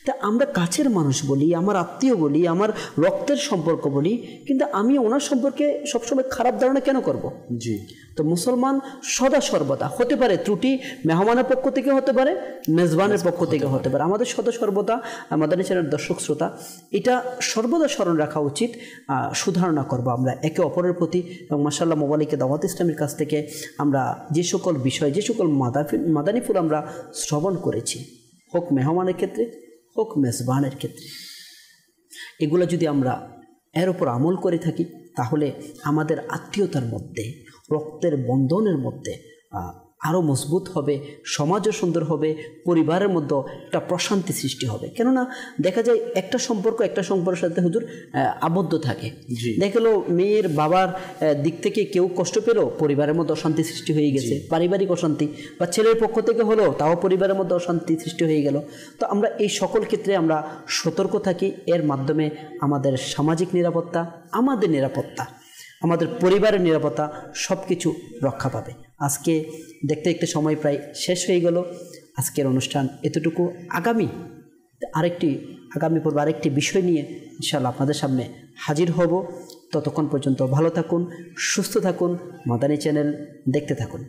তা আমরা কাছের মানুষ বলি, আমার আত্মীয় বলি, আমার রক্তের সম্পর্ক বলি, কিন্তু আমি ওনার সম্পর্কে সবসময় খারাপ ধারণা কেন করব? জি। তো মুসলমান সদা সর্বদা, হতে পারে ত্রুটি মেহমানের পক্ষ থেকে হতে পারে, মেজবানের পক্ষ থেকে হতে পারে, আমাদের সদা সর্বদা আমাদের চ্যানেলের দর্শক শ্রোতা এটা সর্বদা স্মরণ রাখা উচিত। সুধারণা করব আমরা একে অপরের প্রতি, এবং মাশাআল্লাহ মোবালিকে দাওয়াত ইসলামের কাছ থেকে আমরা যে সকল বিষয়, যে সকল মাদানী ফুল আমরা শ্রবণ করেছি, হোক মেহমানের ক্ষেত্রে হোক মেজবানের ক্ষেত্রে, এগুলো যদি আমরা এর উপর আমল করে থাকি তাহলে আমাদের আত্মীয়তার মধ্যে, রক্তের বন্ধনের মধ্যে আরও মজবুত হবে, সমাজও সুন্দর হবে, পরিবারের মধ্যে একটা প্রশান্তি সৃষ্টি হবে। কেননা দেখা যায় একটা সম্পর্কের সাথে হুজুর আবদ্ধ থাকে। দেখা গেলো মেয়ের বাবার দিক থেকে কেউ কষ্ট পেলেও পরিবারের মধ্যে অশান্তি সৃষ্টি হয়ে গেছে, পারিবারিক অশান্তি, বা ছেলের পক্ষ থেকে হলো তাও পরিবারের মধ্যে অশান্তি সৃষ্টি হয়ে গেল। তো আমরা এই সকল ক্ষেত্রে আমরা সতর্ক থাকি, এর মাধ্যমে আমাদের সামাজিক নিরাপত্তা, আমাদের নিরাপত্তা, আমাদের পরিবারের নিরাপত্তা সব কিছু রক্ষা পাবে। আজকে দেখতে দেখতে সময় প্রায় শেষ হয়ে গেল আজকের অনুষ্ঠান এতটুকু। আগামী পর্বে আরেকটি বিষয় নিয়ে ইনশাআল্লাহ আপনাদের সামনে হাজির হব। ততক্ষণ পর্যন্ত ভালো থাকুন, সুস্থ থাকুন, মাদানী চ্যানেল দেখতে থাকুন।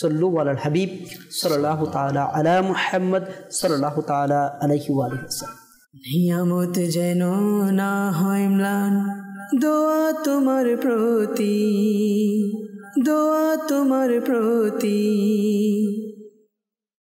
সল্লু আলাল হাবিব সাল্লাল্লাহু তাআলা আলা মুহাম্মদ সাল্লাল্লাহু তাআলা আলাইহি ওয়া আলিহি ওয়াসাল্লাম। নিয়ামত যেন না হয় ম্লান, দোয়া তোমার প্রতি, দোয়া তোমার প্রতি।